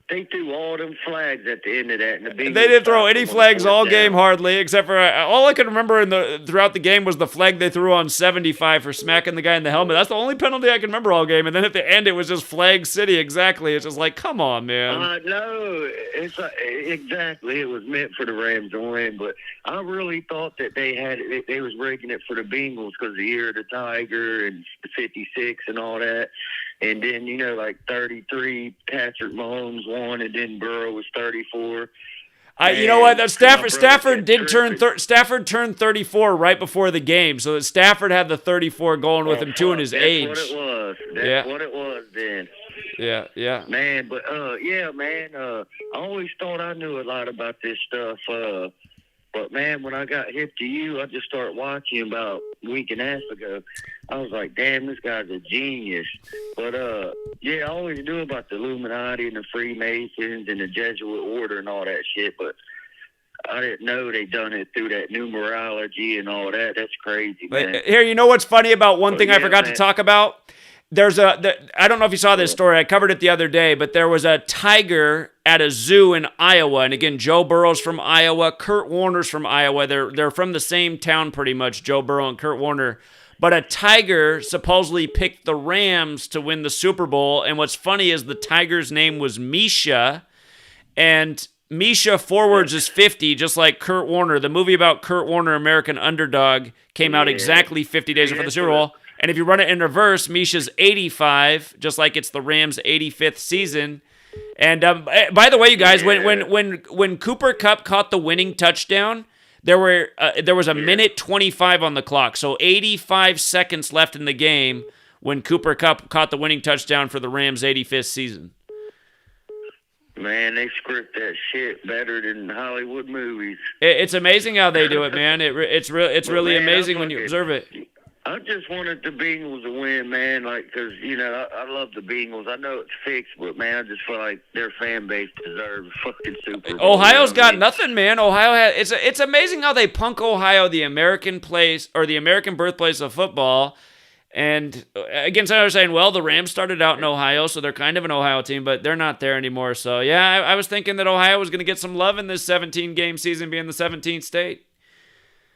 They threw all them flags at the end of that. And they didn't throw any flags all game, hardly, except for all I could remember throughout the game was the flag they threw on 75 for smacking the guy in the helmet. That's the only penalty I can remember all game. And then at the end, it was just Flag City. Exactly. It's just like, come on, man. No, it's exactly. It was meant for the Rams to win, but I really thought that they was rigging it for the Bengals because of the year of the Tiger and the 56 and all that. And then, like 33, Patrick Mahomes won, and then Burrow was 34. You know what? Stafford turned 34 right before the game, so that Stafford had the 34 going with him too in his age. That's what it was. That's what it was then. Yeah. Man, but I always thought I knew a lot about this stuff. But man, when I got hip to you, I just started watching about a week and a half ago. I was like, damn, this guy's a genius. But I always knew about the Illuminati and the Freemasons and the Jesuit order and all that shit. But I didn't know they done it through that numerology and all that. That's crazy, man. Here, you know what's funny about one thing I forgot to talk about? I don't know if you saw this story. I covered it the other day, but there was a tiger at a zoo in Iowa. And again, Joe Burrow's from Iowa. Kurt Warner's from Iowa. They're from the same town pretty much, Joe Burrow and Kurt Warner. But a tiger supposedly picked the Rams to win the Super Bowl. And what's funny is the tiger's name was Misha. And Misha forwards is 50, just like Kurt Warner. The movie about Kurt Warner, American Underdog, came out exactly 50 days before the Super Bowl. And if you run it in reverse, Misha's 85, just like it's the Rams' 85th season. And by the way, you guys, when Cooper Kupp caught the winning touchdown, there was a minute 25 on the clock, so 85 seconds left in the game when Cooper Kupp caught the winning touchdown for the Rams' 85th season. Man, they script that shit better than Hollywood movies. It's amazing how they do it, man. It's really amazing when you observe it. I just wanted the Bengals to win, man. Like, cause I love the Bengals. I know it's fixed, but man, I just feel like their fan base deserves fucking Super Bowl. Ohio's you know what I got mean? nothing, man. Ohio has it's amazing how they punk Ohio, the American place or the American birthplace of football. And again, some are saying, well, the Rams started out in Ohio, so they're kind of an Ohio team, but they're not there anymore. So yeah, I was thinking that Ohio was going to get some love in this 17-game season, being the 17th state.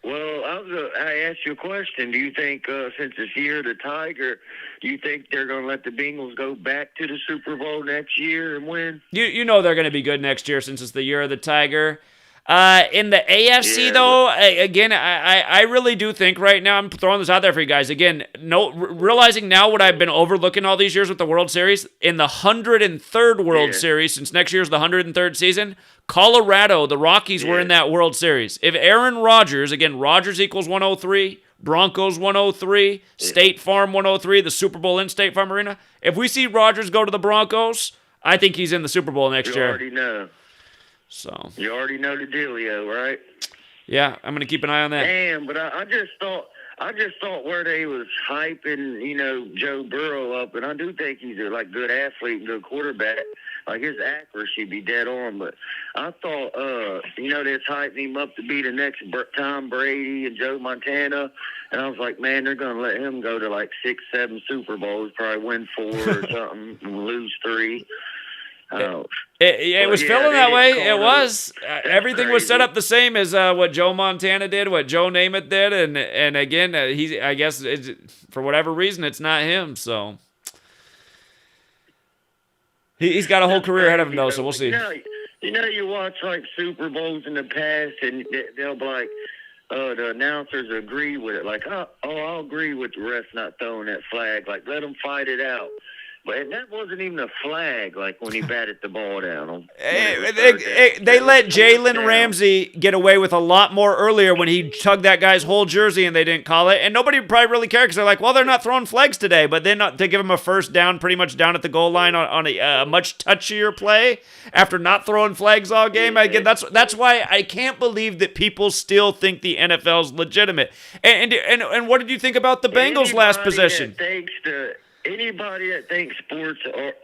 Well, I asked you a question. Do you think, since it's year of the Tiger, do you think they're going to let the Bengals go back to the Super Bowl next year and win? You know they're going to be good next year since it's the year of the Tiger. In the AFC, Yeah, though, I really do think right now, I'm throwing this out there for you guys. Again, realizing now what I've been overlooking all these years with the World Series, in the 103rd World Series, since next year's the 103rd season, Colorado, the Rockies were in that World Series. If Aaron Rodgers, again, Rodgers equals 103, Broncos 103, State Farm 103, the Super Bowl in State Farm Arena. If we see Rodgers go to the Broncos, I think he's in the Super Bowl next year. You already know. So You already know the dealio, right? yeah, I'm gonna keep an eye on that. Damn, but I just thought where they was hyping, Joe Burrow up, and I do think he's a good athlete and good quarterback. Like his accuracy be dead on, but I thought, they're hyping him up to be the next Tom Brady and Joe Montana, and I was like, man, they're gonna let him go to 6, 7 Super Bowls, probably win 4 or something, and lose 3. It was feeling that way. It was. Everything was set up the same as what Joe Montana did, what Joe Namath did, and again, I guess for whatever reason, it's not him. So he's got a whole career ahead of him, though. So we'll see. You watch Super Bowls in the past, and they'll be like, the announcers agree with it. Like, I'll agree with the ref not throwing that flag. Like, let them fight it out. But that wasn't even a flag, when he batted the ball down. They let Jalen Ramsey get away with a lot more earlier when he tugged that guy's whole jersey and they didn't call it. And nobody probably really cared because they're like, well, they're not throwing flags today. But then to give him a first down pretty much down at the goal line on a much touchier play after not throwing flags all game. Again, that's why I can't believe that people still think the NFL's legitimate. And what did you think about the Bengals' last possession? Anybody that thinks sports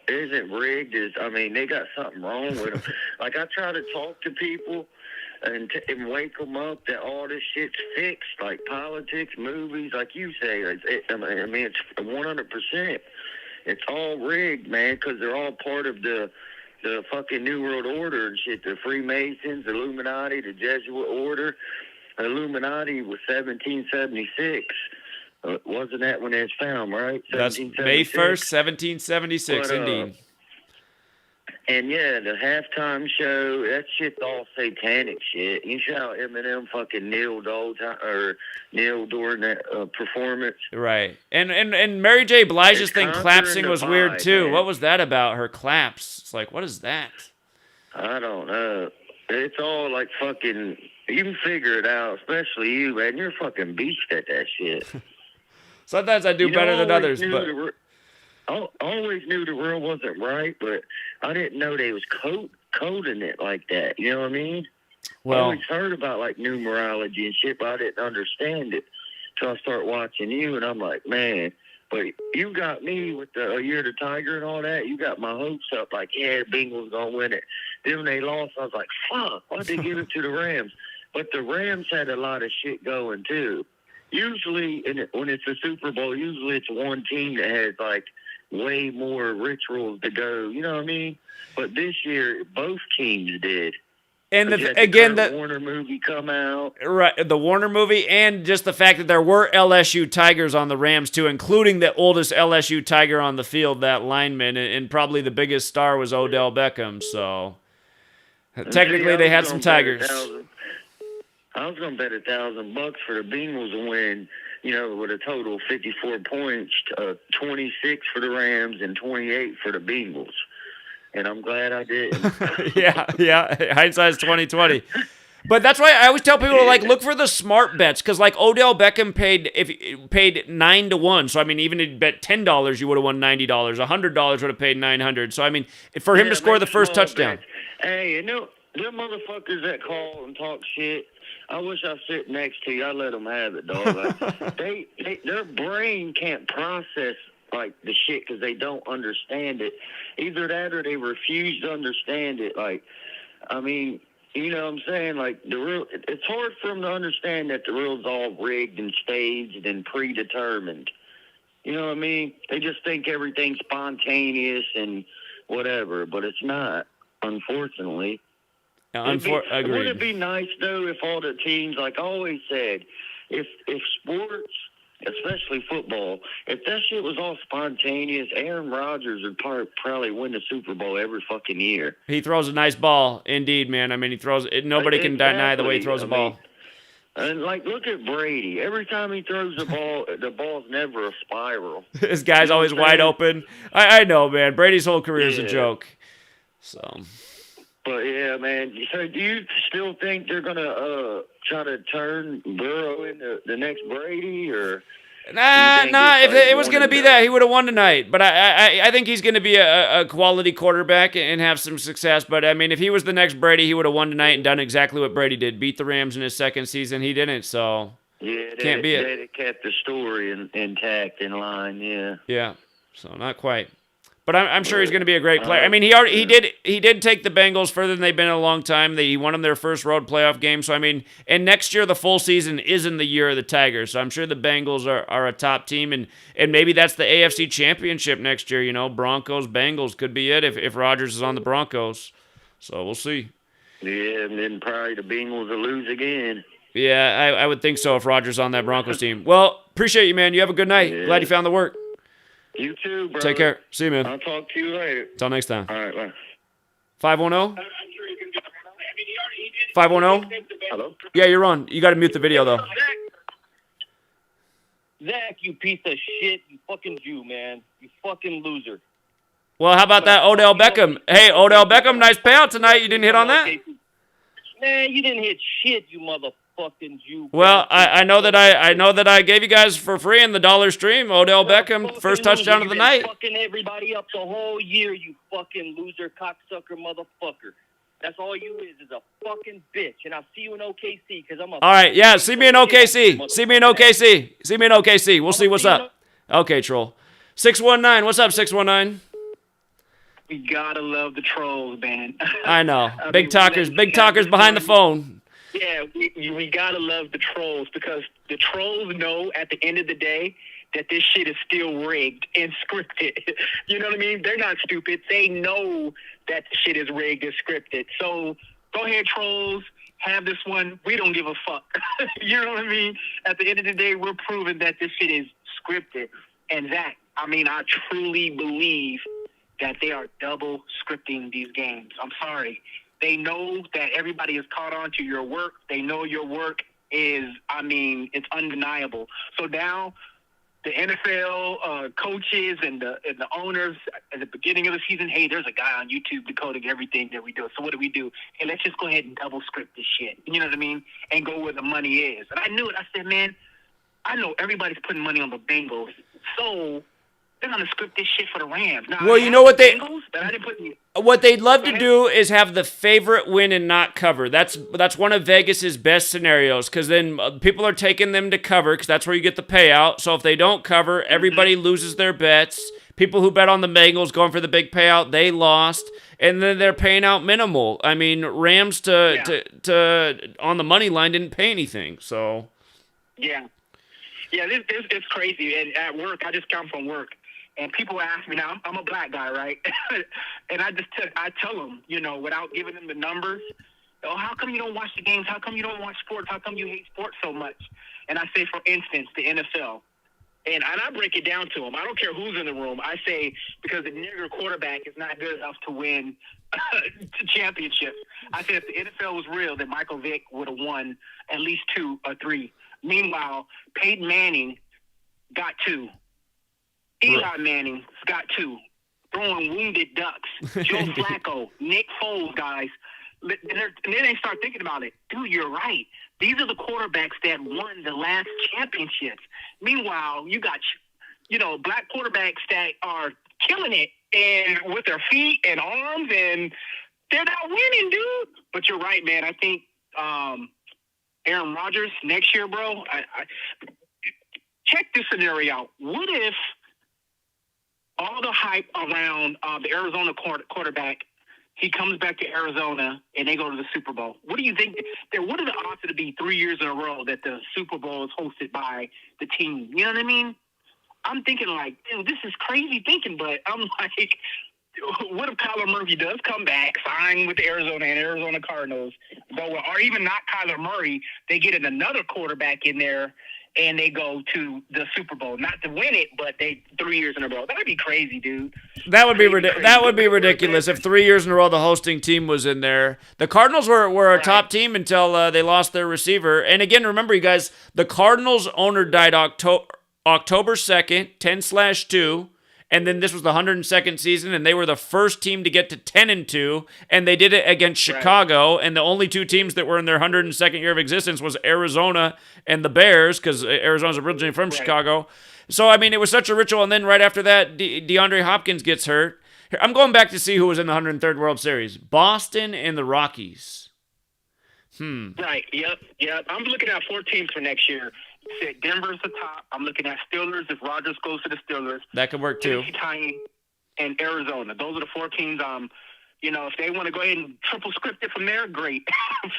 isn't rigged they got something wrong with them. I try to talk to people and wake them up that all this shit's fixed, like politics, movies, like you say. It's 100%. It's all rigged, man, because they're all part of the fucking New World Order and shit. The Freemasons, the Illuminati, the Jesuit Order. The Illuminati was 1776. Wasn't that when it was found, right? That's May 1st, 1776, indeed. And yeah, the halftime show, that shit's all satanic shit. You saw how Eminem fucking kneeled during that performance. Right. And Mary J. Blige's thing clapping was weird too. Man. What was that about? Her claps. It's like, what is that? I don't know. It's all fucking, you can figure it out, especially you, man. You're a fucking beast at that shit. Sometimes I do better than others, but I always knew the world wasn't right, but I didn't know they was coding it like that. You know what I mean? Well, I always heard about numerology and shit, but I didn't understand it. So I start watching you, and I'm like, man. But you got me with the Year of the Tiger and all that. You got my hopes up, yeah, the Bengals gonna win it. Then when they lost, I was like, fuck, why'd they give it to the Rams? But the Rams had a lot of shit going too. Usually, when it's a Super Bowl, usually it's one team that has way more rituals to go. You know what I mean? But this year, both teams did. And the Warner movie come out, right? The Warner movie, and just the fact that there were LSU Tigers on the Rams too, including the oldest LSU Tiger on the field, that lineman, and probably the biggest star was Odell Beckham. So technically, they had some Tigers. I was going to bet $1,000 for the Bengals to win, with a total of 54 points, 26 for the Rams and 28 for the Bengals. And I'm glad I didn't. yeah. Hindsight's 20/20. But that's why I always tell people to look for the smart bets, because Odell Beckham paid 9-1. So even if you bet $10, you would have won $90. $100 would have paid $900. So for him to score the first touchdown. Bets. Hey, them motherfuckers that call and talk shit, I wish I sit next to you. I let them have it, dog. Like, their brain can't process like the shit because they don't understand it. Either that or they refuse to understand it. Like, I mean, you know what I'm saying? Like it's hard for them to understand that the rule's all rigged and staged and predetermined. You know what I mean? They just think everything's spontaneous and whatever, but it's not, unfortunately. Agreed. Would it be nice, though, if all the teams, like I always said, if sports, especially football, if that shit was all spontaneous, Aaron Rodgers would probably win the Super Bowl every fucking year. He throws a nice ball, indeed, man. I mean, he throws it. Nobody can deny the way he throws the ball. And, like, look at Brady. Every time he throws the ball's never a spiral. This guy's always wide open. I know, man. Brady's whole career is a joke. So. But, yeah, man. So, do you still think they're going to try to turn Burrow into the next Brady, or... Nah. If it was going to be that, he would have won tonight. But I think he's going to be a quality quarterback and have some success. But, I mean, if he was the next Brady, he would have won tonight and done exactly what Brady did. Beat the Rams in his second season. He didn't, so can't be it. They kept the story intact in line, yeah. Yeah, so not quite. But I'm sure he's going to be a great player. I mean, he did take the Bengals further than they've been in a long time. He won them their first road playoff game. So, I mean, and next year the full season isn't the year of the Tigers. So I'm sure the Bengals are a top team. And maybe that's the AFC Championship next year. You know, Broncos, Bengals could be it if Rodgers is on the Broncos. So we'll see. Yeah, and then probably the Bengals will lose again. Yeah, I would think so if Rodgers is on that Broncos team. Well, appreciate you, man. You have a good night. Yeah. Glad you found the work. You too, bro. Take care. See you, man. I'll talk to you later. Till next time. All right, bye. 510? 510? Hello? Yeah, you're on. You got to mute the video, though. Zach, you piece of shit. You fucking Jew, man. You fucking loser. Well, how about that Odell Beckham? Hey, Odell Beckham, nice payout tonight. You didn't hit on that? Man, you didn't hit shit, you motherfucking Jew. Well, I know that I gave you guys for free in the dollar stream. Odell Beckham, first touchdown of the night. Fucking everybody up the whole year, you fucking loser, cocksucker, motherfucker. That's all you is a fucking bitch. And I'll see you in OKC because I'm a. All right, yeah, see me in OKC. See me in OKC. We'll see what's up. Okay, troll. 619. What's up, 619? We gotta love the trolls, man. I know. Big talkers behind the phone. Yeah, we gotta love the trolls because the trolls know at the end of the day that this shit is still rigged and scripted. You know what I mean? They're not stupid. They know that the shit is rigged and scripted. So go ahead, trolls. Have this one. We don't give a fuck. You know what I mean? At the end of the day, we're proving that this shit is scripted. And Zach, I mean, I truly believe that they are double scripting these games. I'm sorry. They know that everybody is caught on to your work. They know your work is, I mean, it's undeniable. So now the NFL coaches and the owners at the beginning of the season, hey, there's a guy on YouTube decoding everything that we do. So what do? Hey, let's just go ahead and double script this shit. You know what I mean? And go where the money is. And I knew it. I said, man, I know everybody's putting money on the Bengals. So they're going to script this shit for the Rams. Now, well, you know what what they'd love to do is have the favorite win and not cover. That's one of Vegas's best scenarios because then people are taking them to cover because that's where you get the payout. So if they don't cover, everybody loses their bets. People who bet on the Bengals going for the big payout, they lost, and then they're paying out minimal. I mean, Rams to on the money line didn't pay anything. So yeah, this it's crazy. And at work, I just come from work. And people ask me now, I'm a black guy, right? And I tell them, you know, without giving them the numbers, oh, how come you don't watch the games? How come you don't watch sports? How come you hate sports so much? And I say, for instance, the NFL. And I break it down to them. I don't care who's in the room. I say, because the nigger quarterback is not good enough to win championships. I said, if the NFL was real, then Michael Vick would have won at least 2 or 3. Meanwhile, Peyton Manning got 2. Eli Manning's got 2. Throwing wounded ducks. Joe Flacco, Nick Foles, guys. And then they start thinking about it. Dude, you're right. These are the quarterbacks that won the last championships. Meanwhile, you got, you know, black quarterbacks that are killing it and with their feet and arms, and they're not winning, dude. But you're right, man. I think Aaron Rodgers next year, bro. Check this scenario out. What if all the hype around the Arizona quarterback, he comes back to Arizona and they go to the Super Bowl? What do you think? What are the odds to be 3 years in a row that the Super Bowl is hosted by the team? You know what I mean? I'm thinking like, dude, this is crazy thinking, but I'm like, what if Kyler Murray does come back, sign with the Arizona and Arizona Cardinals, or even not Kyler Murray, they get another quarterback in there and they go to the Super Bowl, not to win it, but they 3 years in a row. That'd be crazy, dude. That would be ridiculous if 3 years in a row the hosting team was in there. The Cardinals were a top team until they lost their receiver. And again, remember, you guys, the Cardinals owner died October 2nd, 10/2. And then this was the 102nd season, and they were the first team to get to 10-2, and they did it against Chicago. And the only two teams that were in their 102nd year of existence was Arizona and the Bears, because Arizona's originally from Chicago. So, I mean, it was such a ritual. And then right after that, DeAndre Hopkins gets hurt. I'm going back to see who was in the 103rd World Series. Boston and the Rockies. Right, yep. I'm looking at 4 teams for next year. Said Denver's the top. I'm looking at Steelers if Rodgers goes to the Steelers. That could work too. Tennessee, and Arizona. Those are the 4 teams. If they want to go ahead and triple script it from there, great.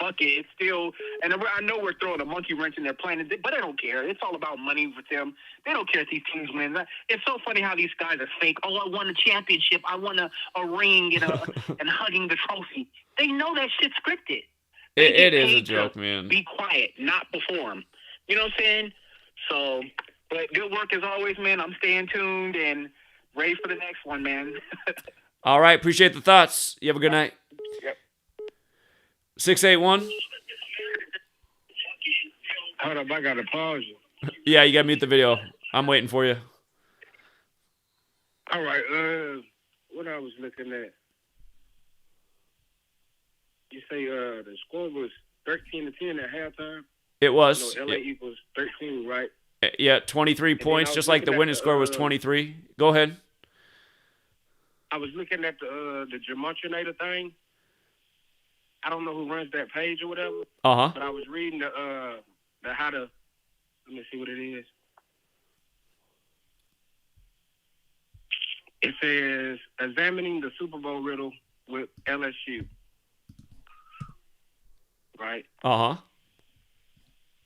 Fuck it. It's still, and I know we're throwing a monkey wrench in their plan, but I don't care. It's all about money with them. They don't care if these teams win. It's so funny how these guys are fake. Oh, I won a championship. I won a ring and hugging the trophy. They know that shit's scripted. It is a joke, man. Be quiet, not perform. You know what I'm saying? So, but good work as always, man. I'm staying tuned and ready for the next one, man. All right. Appreciate the thoughts. You have a good night. Yep. 681. Hold up, I got to pause you. Yeah, you got to mute the video. I'm waiting for you. All right. What I was looking at. You say the score was 13-10 at halftime? It was. LA equals 13, right? Yeah, 23 points, just like the winning score was 23. Go ahead. I was looking at the Gematria thing. I don't know who runs that page or whatever. Uh-huh. But I was reading the how to. Let me see what it is. It says examining the Super Bowl riddle with LSU. Right. Uh-huh.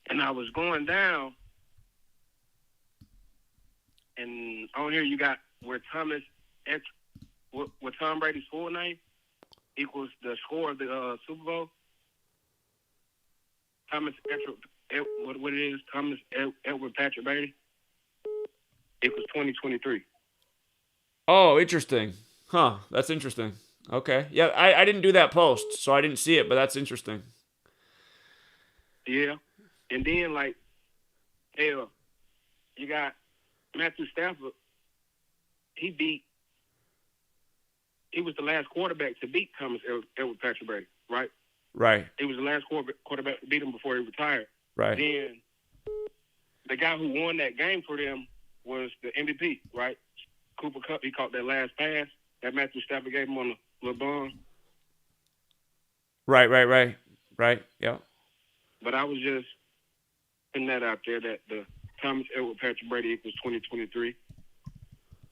And I was going down, and on here you got where Tom Brady's full name equals the score of the Super Bowl. Thomas Edward Patrick Brady equals 2023. Oh, interesting. Huh, that's interesting. Okay. Yeah, I didn't do that post, so I didn't see it, but that's interesting. Yeah. And then, you got Matthew Stafford. He was the last quarterback to beat Thomas Edward Patrick Brady, right? Right. He was the last quarterback to beat him before he retired. Right. Then the guy who won that game for them was the MVP, right? Cooper Kupp. He caught that last pass that Matthew Stafford gave him on the little ball. Right. Yeah. But I was just putting that out there that the Thomas Edward Patrick Brady equals 2023.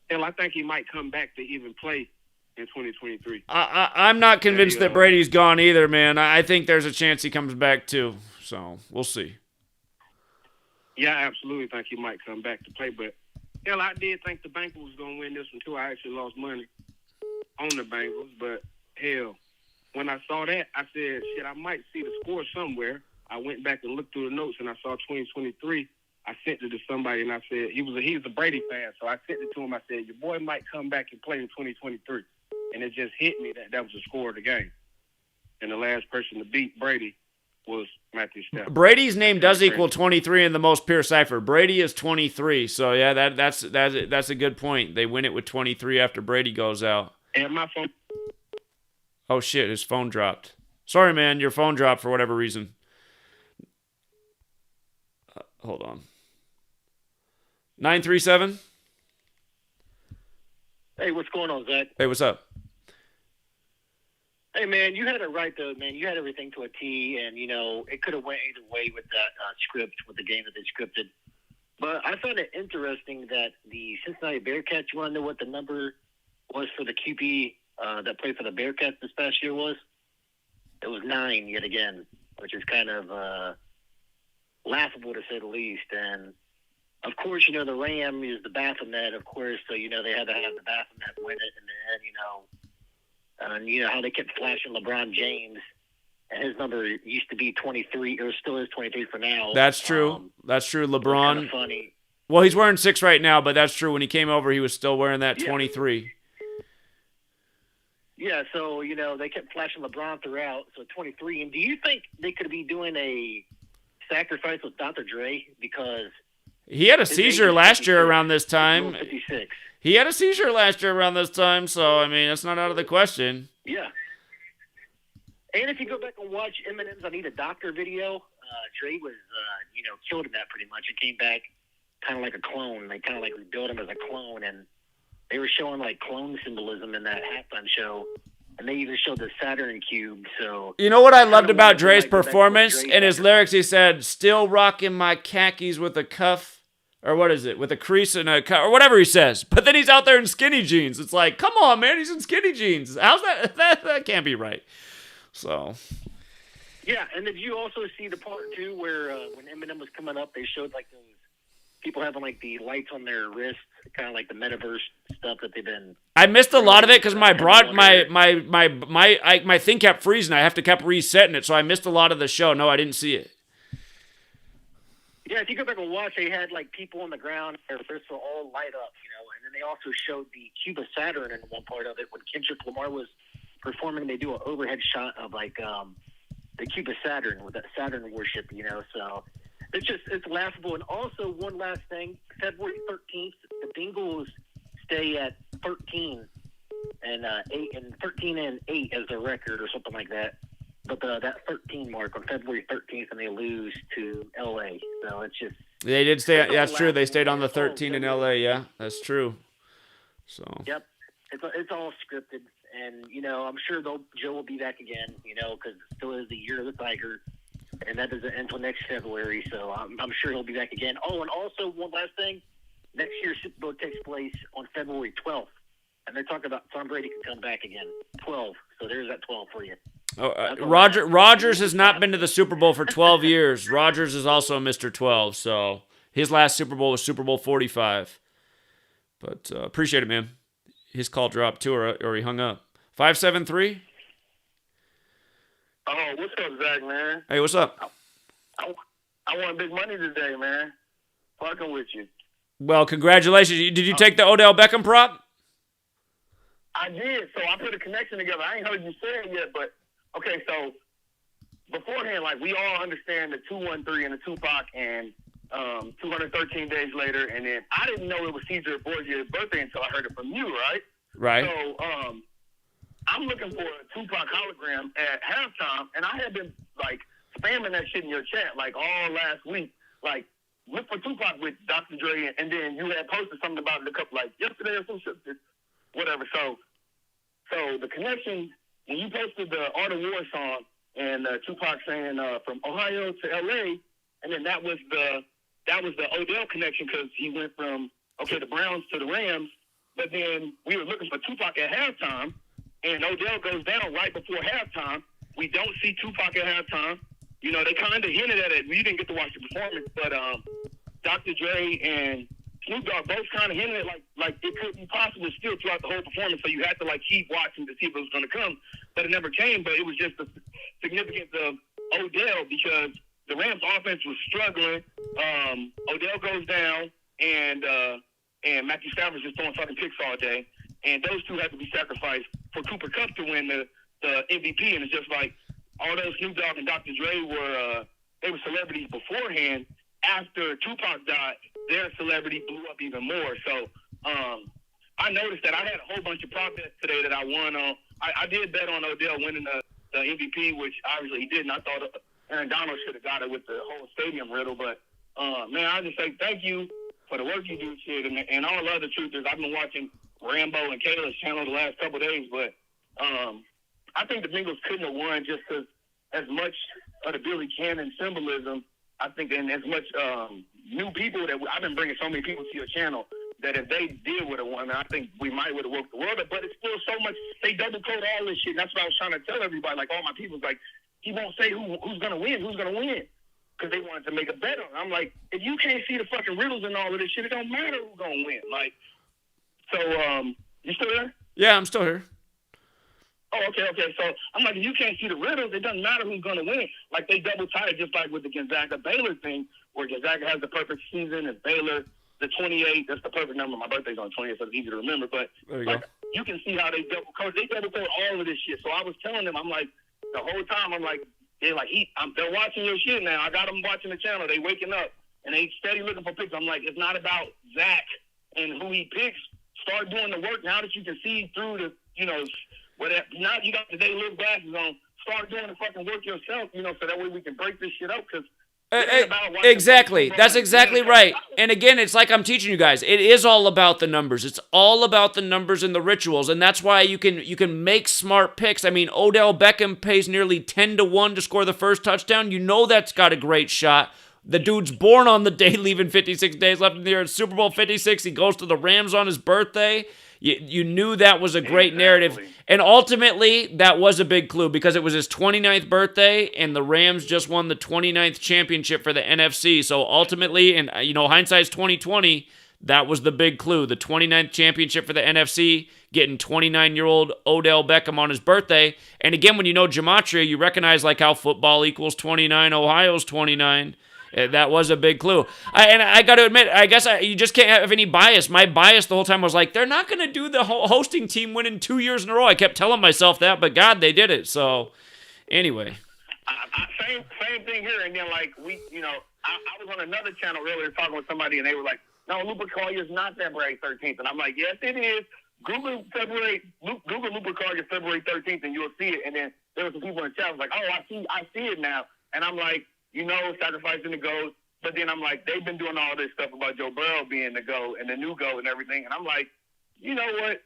Hell, I think he might come back to even play in 2023. I'm not convinced that Brady's gone either, man. I think there's a chance he comes back too. So we'll see. Yeah, I absolutely think he might come back to play. But hell, I did think the Bengals was gonna win this one too. I actually lost money on the Bengals, but hell, when I saw that, I said, shit, I might see the score somewhere. I went back and looked through the notes, and I saw 2023. I sent it to somebody, and I said, he's a Brady fan, so I sent it to him. I said, your boy might come back and play in 2023. And it just hit me that was the score of the game. And the last person to beat Brady was Matthew Stafford. Brady's name does equal 23 in the most pure cipher. Brady is 23, so yeah, that's a good point. They win it with 23 after Brady goes out. And my phone. Oh, shit, his phone dropped. Sorry, man, your phone dropped for whatever reason. Hold on. 937? Hey, what's going on, Zach? Hey, what's up? Hey, man, you had it right, though, man. You had everything to a T, and, it could have went either way with that script, with the game that they scripted. But I found it interesting that the Cincinnati Bearcats, you want to know what the number was for the QB that played for the Bearcats this past year was? It was 9 yet again, which is kind of laughable to say the least. And, of course, the Ram is the Baphomet, of course, so, they had to have the Baphomet win it. And then, and how they kept flashing LeBron James, and his number used to be 23, or still is 23 for now. That's true. That's true. LeBron. Kind of funny. Well, he's wearing 6 right now, but that's true. When he came over, he was still wearing that 23. Yeah, so, they kept flashing LeBron throughout, so 23. And do you think they could be doing a sacrifice with Dr. Dre? Because he had a seizure last year around this time. 56. He had a seizure last year around this time, so, that's not out of the question. Yeah. And if you go back and watch Eminem's I Need a Doctor video, Dre was, killed in that pretty much. It came back kind of like a clone. They kind of like rebuilt him as a clone, and they were showing like clone symbolism in that halftime show, and they even showed the Saturn cube. So you know what I loved about Dre's performance? In his lyrics, he said, "Still rocking my khakis with a cuff." Or what is it? With a crease and a cut, or whatever he says. But then he's out there in skinny jeans. It's like, come on, man, he's in skinny jeans. How's that? That can't be right. So. Yeah, and did you also see the part, too, where when Eminem was coming up, they showed, like, those people having, like, the lights on their wrists, kind of like the metaverse stuff that they've been... I missed a lot of it because my thing kept freezing. I have to keep resetting it, so I missed a lot of the show. No, I didn't see it. Yeah, if you go back and watch, they had, like, people on the ground, their wrists were all light up, and then they also showed the cube of Saturn in one part of it. When Kendrick Lamar was performing, they do an overhead shot of, like, the cube of Saturn with that Saturn worship, so it's laughable. And also, one last thing, February 13th, the Bengals stay at 13 and 8, and 13 and 8 as their record or something like that. But that 13 mark on February 13th, and they lose to L.A. So it's just... They did stay... Yeah, that's true. They stayed on the 13 in L.A., yeah. That's true. So... Yep. It's all scripted. And, I'm sure Joe will be back again, because it still is the year of the Tiger. And that doesn't end until next February, so I'm sure he'll be back again. Oh, and also, one last thing. Next year's Super Bowl takes place on February 12th. And they're talking about Tom Brady can come back again. 12. So there's that 12 for you. Oh, Rodgers has not been to the Super Bowl for 12 years. Rodgers is also Mr. 12, so his last Super Bowl was Super Bowl 45. But appreciate it, man. His call dropped too, or he hung up. 573? Oh, what's up, Zach, man? Hey, what's up? I won big money today, man. Fucking with you. Well, congratulations. Did you take the Odell Beckham prop? I did, so I put a connection together. I ain't heard you say it yet, but okay, so beforehand, like, we all understand the 213 and the Tupac and 213 days later, and then I didn't know it was Caesar Borgia's birthday until I heard it from you, right? Right. So I'm looking for a Tupac hologram at halftime, and I had been, like, spamming that shit in your chat, like, all last week. Like, look for Tupac with Dr. Dre, and then you had posted something about it a couple, like, yesterday or some shit, whatever. So the connection, when you posted the Art of War song and Tupac saying from Ohio to L.A., and then that was the Odell connection because he went from, the Browns to the Rams, but then we were looking for Tupac at halftime, and Odell goes down right before halftime. We don't see Tupac at halftime. They kind of hinted at it. We didn't get to watch the performance, but Dr. Dre and Snoop Dogg both kind of hinted at like it could be possible still throughout the whole performance, so you had to like keep watching to see if it was going to come, but it never came. But it was just the significance of Odell because the Rams offense was struggling. Odell goes down, and Matthew Stafford's just throwing fucking picks all day, and those two had to be sacrificed for Cooper Kupp to win the MVP. And it's just like although Snoop Dogg and Dr. Dre were they were celebrities beforehand, after Tupac died, their celebrity blew up even more. So I noticed that I had a whole bunch of prop bets today that I won on. I did bet on Odell winning the MVP, which obviously he didn't. I thought Aaron Donald should have got it with the whole stadium riddle. But, man, I just say thank you for the work you do, shit. And all the other truthers, I've been watching Rambo and Kayla's channel the last couple of days. But, I think the Bengals couldn't have won just because as much of the Billy Cannon symbolism, I think, and as much new people that I've been bringing so many people to your channel that if they did would have won, I think we might would have woke the world up. But it's still so much. They double code all this shit. And that's what I was trying to tell everybody. Like all my people's like, he won't say who's gonna win, because they wanted to make a bet on it. I'm like, if you can't see the fucking riddles and all of this shit, it don't matter who's gonna win. Like, so you still there? Yeah, I'm still here. Oh, okay. So I'm like, if you can't see the riddles, it doesn't matter who's gonna win. Like they double tied, just like with the Gonzaga Baylor thing, where Gonzaga has the perfect season and Baylor the 28. That's the perfect number. My birthday's on 28, so it's easy to remember. But you can see how they double code. They double code all of this shit. So I was telling them, I'm like, the whole time, I'm like, they're watching your shit now. I got them watching the channel. They waking up and they steady looking for picks. I'm like, it's not about Zach and who he picks. Start doing the work now that you can see through the, whatever. Now you got the day live glasses on. Start doing the fucking work yourself, so that way we can break this shit up. Because exactly. That's exactly right. And again, it's like I'm teaching you guys. It is all about the numbers. It's all about the numbers and the rituals, and that's why you can make smart picks. I mean, Odell Beckham pays nearly 10-1 to score the first touchdown. You know that's got a great shot. The dude's born on the day, leaving 56 days left in the year. It's Super Bowl 56. He goes to the Rams on his birthday. You knew that was a great narrative. And ultimately, that was a big clue because it was his 29th birthday, and the Rams just won the 29th championship for the NFC. So ultimately, and hindsight's 2020, that was the big clue. The 29th championship for the NFC, getting 29-year-old Odell Beckham on his birthday. And again, when you know Gematria, you recognize like how football equals 29, Ohio's 29. That was a big clue. I got to admit, I guess you just can't have any bias. My bias the whole time was like, they're not going to do the hosting team winning 2 years in a row. I kept telling myself that, but God, they did it. So, anyway. Same thing here. And then, like, I was on another channel earlier talking with somebody, and they were like, no, Lupercalia's not February 13th. And I'm like, yes, it is. Google Lupercalia February 13th, and you'll see it. And then there were some people in the chat was like, oh, I see it now. And I'm like, sacrificing the GOAT. But then I'm like, they've been doing all this stuff about Joe Burrow being the GOAT and the new GOAT and everything. And I'm like, you know what?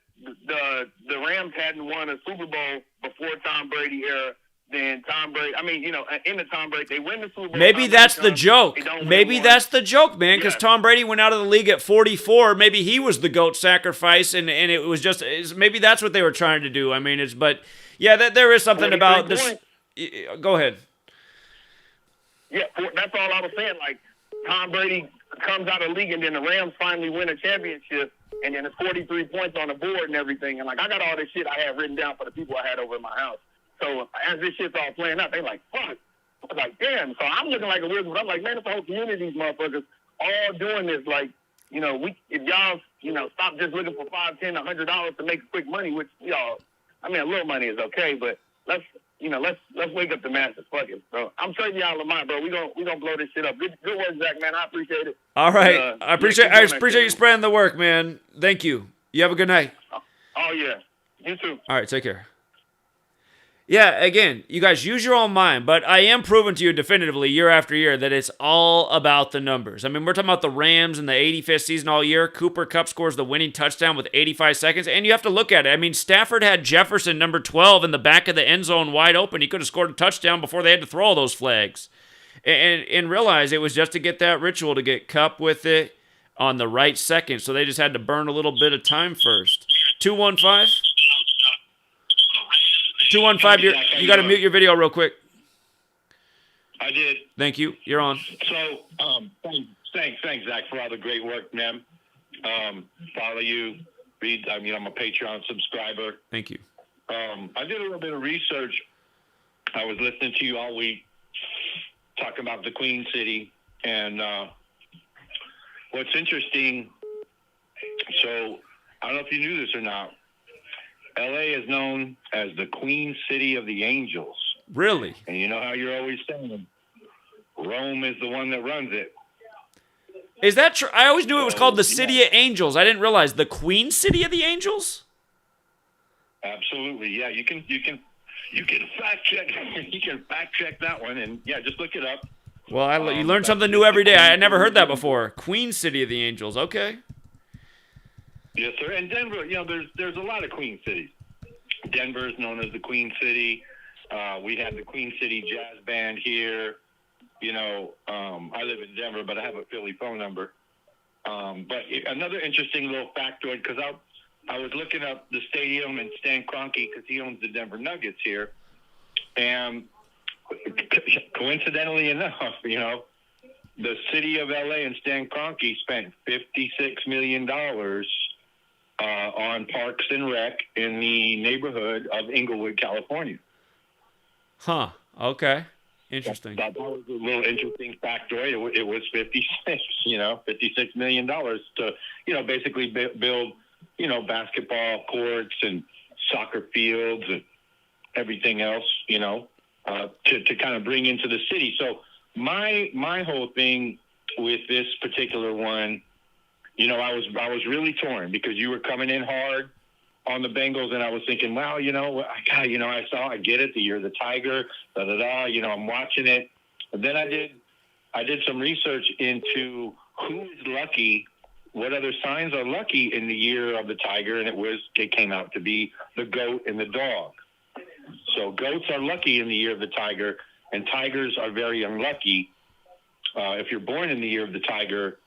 The Rams hadn't won a Super Bowl before Tom Brady era. Then Tom Brady, in the Tom Brady, they win the Super Bowl. Maybe that's the joke. Maybe that's the joke, man, because Tom Brady went out of the league at 44. Maybe he was the GOAT sacrifice, and it was just, maybe that's what they were trying to do. I mean, there is something about this. Go ahead. Yeah, that's all I was saying. Like, Tom Brady comes out of the league, and then the Rams finally win a championship, and then it's 43 points on the board and everything. And, like, I got all this shit I had written down for the people I had over in my house. So as this shit's all playing out, they like, fuck. I was like, damn. So I'm looking like a wizard. I'm like, man, it's the whole community, these motherfuckers all doing this. Like, if y'all, stop just looking for $5, $10, $100 to make quick money, which, a little money is okay, but let's wake up the masses. Fuck it, bro. I'm trading y'all a mind, bro. We gonna blow this shit up. Good work, Zach, man. I appreciate it. All right. I appreciate you spreading the work, man. Thank you. You have a good night. Oh yeah. You too. All right, take care. Yeah, again, you guys use your own mind, but I am proving to you definitively year after year that it's all about the numbers. I mean, we're talking about the Rams in the 85th season all year. Cooper Kupp scores the winning touchdown with 85 seconds, and you have to look at it. I mean, Stafford had Jefferson, number 12, in the back of the end zone wide open. He could have scored a touchdown before they had to throw all those flags. And realize it was just to get that ritual, to get Kupp with it on the right second, so they just had to burn a little bit of time first. 215? 215, you got to mute your video real quick. I did. Thank you. You're on. So, thanks, Zach, for all the great work, man. Follow you. Read. I'm a Patreon subscriber. Thank you. I did a little bit of research. I was listening to you all week, talking about the Queen City, and what's interesting. So, I don't know if you knew this or not. L.A. is known as the Queen City of the Angels. Really? And you know how you're always saying Rome is the one that runs it. Is that true? I always knew it was called the City of Angels. I didn't realize the Queen City of the Angels? Absolutely. Yeah, you can fact check. You can fact check that one, and yeah, just look it up. Well, you learn something new every day. I never heard that before. Queen City of the Angels. Okay. Yes, sir. And Denver, there's a lot of Queen cities. Denver is known as the Queen City. We had the Queen City Jazz Band here. I live in Denver, but I have a Philly phone number. But another interesting little factoid, because I was looking up the stadium and Stan Kroenke, because he owns the Denver Nuggets here. And coincidentally enough, the city of LA and Stan Kroenke spent $56 million on Parks and Rec in the neighborhood of Inglewood, California. Huh. Okay. Interesting. That was a little interesting factoid. It was $56 million to, basically build, basketball courts and soccer fields and everything else, to kind of bring into the city. So my whole thing with this particular one, I was really torn because you were coming in hard on the Bengals, and I was thinking, wow, I get it, the year of the Tiger, I'm watching it. And then I did some research into who is lucky, what other signs are lucky in the year of the Tiger, and it came out to be the goat and the dog. So goats are lucky in the year of the Tiger, and tigers are very unlucky if you're born in the year of the Tiger.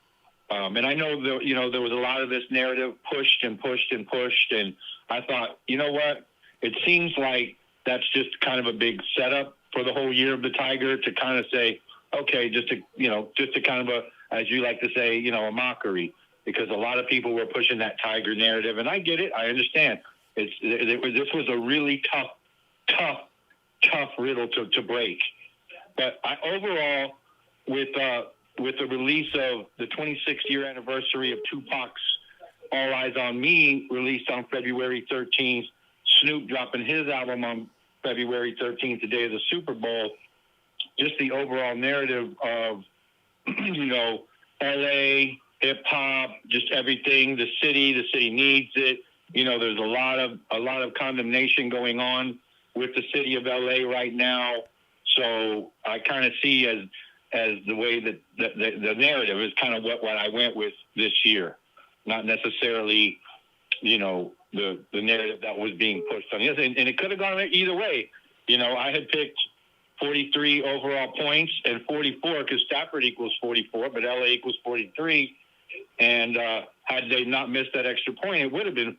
And I know there was a lot of this narrative pushed, and I thought, you know what? It seems like that's just kind of a big setup for the whole year of the Tiger to kind of say, okay, just to kind of as you like to say, a mockery, because a lot of people were pushing that Tiger narrative, and I get it, I understand. This was a really tough riddle to break. But overall, with the release of the 26th year anniversary of Tupac's All Eyes on Me, released on February 13th, Snoop dropping his album on February 13th, the day of the Super Bowl, just the overall narrative of, LA, hip hop, just everything, the city needs it. There's a lot of condemnation going on with the city of LA right now. So I kind of see as the way that the narrative is kind of what I went with this year, not necessarily, the narrative that was being pushed on. Yes, and it could have gone either way. I had picked 43 overall points and 44 because Stafford equals 44, but LA equals 43. And had they not missed that extra point, it would have been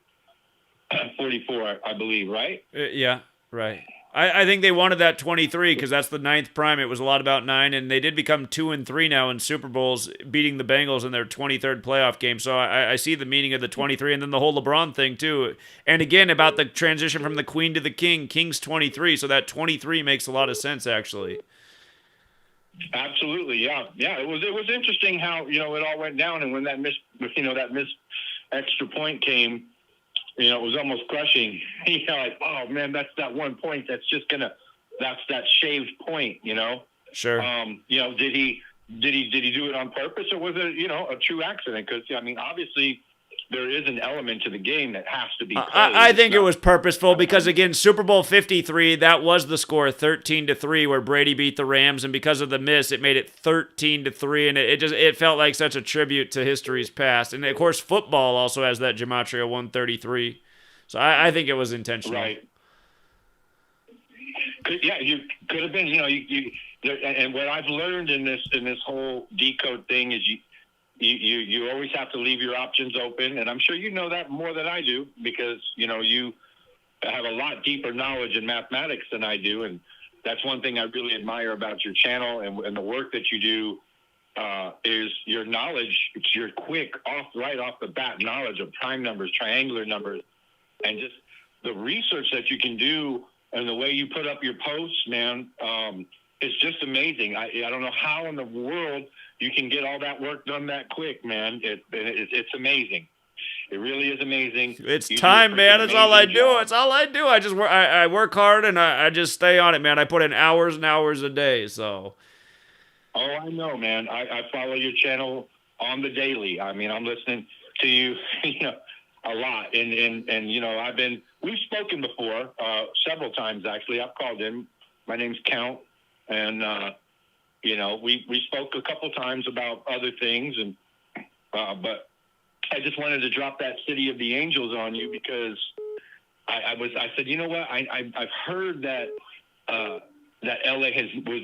44, I believe, right? Yeah, right. I think they wanted that 23 because that's the 9th prime. It was a lot about 9, and they did become 2-3 now in Super Bowls, beating the Bengals in their 23rd playoff game. So I see the meaning of the 23, and then the whole LeBron thing too. And again, about the transition from the Queen to the King. King's 23, so that 23 makes a lot of sense, actually. Absolutely, yeah. It was interesting how it all went down, and when that missed extra point came. It was almost crushing. Like, oh man, that's that 1 point. That's that shaved point. Sure. Did he do it on purpose, or was it a true accident? Because obviously there is an element to the game that has to be played. I think it was purposeful because, again, Super Bowl 53, that was the score, 13-3, where Brady beat the Rams, and because of the miss, it made it 13-3, and it felt like such a tribute to history's past. And, of course, football also has that Gematria 133. So I think it was intentional. Right. You could have been, and what I've learned in this whole decode thing is you always have to leave your options open, and I'm sure you know that more than I do because you have a lot deeper knowledge in mathematics than I do, and that's one thing I really admire about your channel and the work that you do is your knowledge. It's your quick right off the bat knowledge of prime numbers, triangular numbers, and just the research that you can do and the way you put up your posts, man. It's just amazing. I don't know how in the world you can get all that work done that quick, man. It's amazing. It really is amazing. It's time, man. It's all I do. It's all I do. I work hard and I just stay on it, man. I put in hours and hours a day. So. Oh, I know, man. I follow your channel on the daily. I mean, I'm listening to you, a lot. And we've spoken before, several times actually. I've called in. My name's Count. And, we spoke a couple times about other things, and but I just wanted to drop that City of the Angels on you because I said, you know what? I've heard that that LA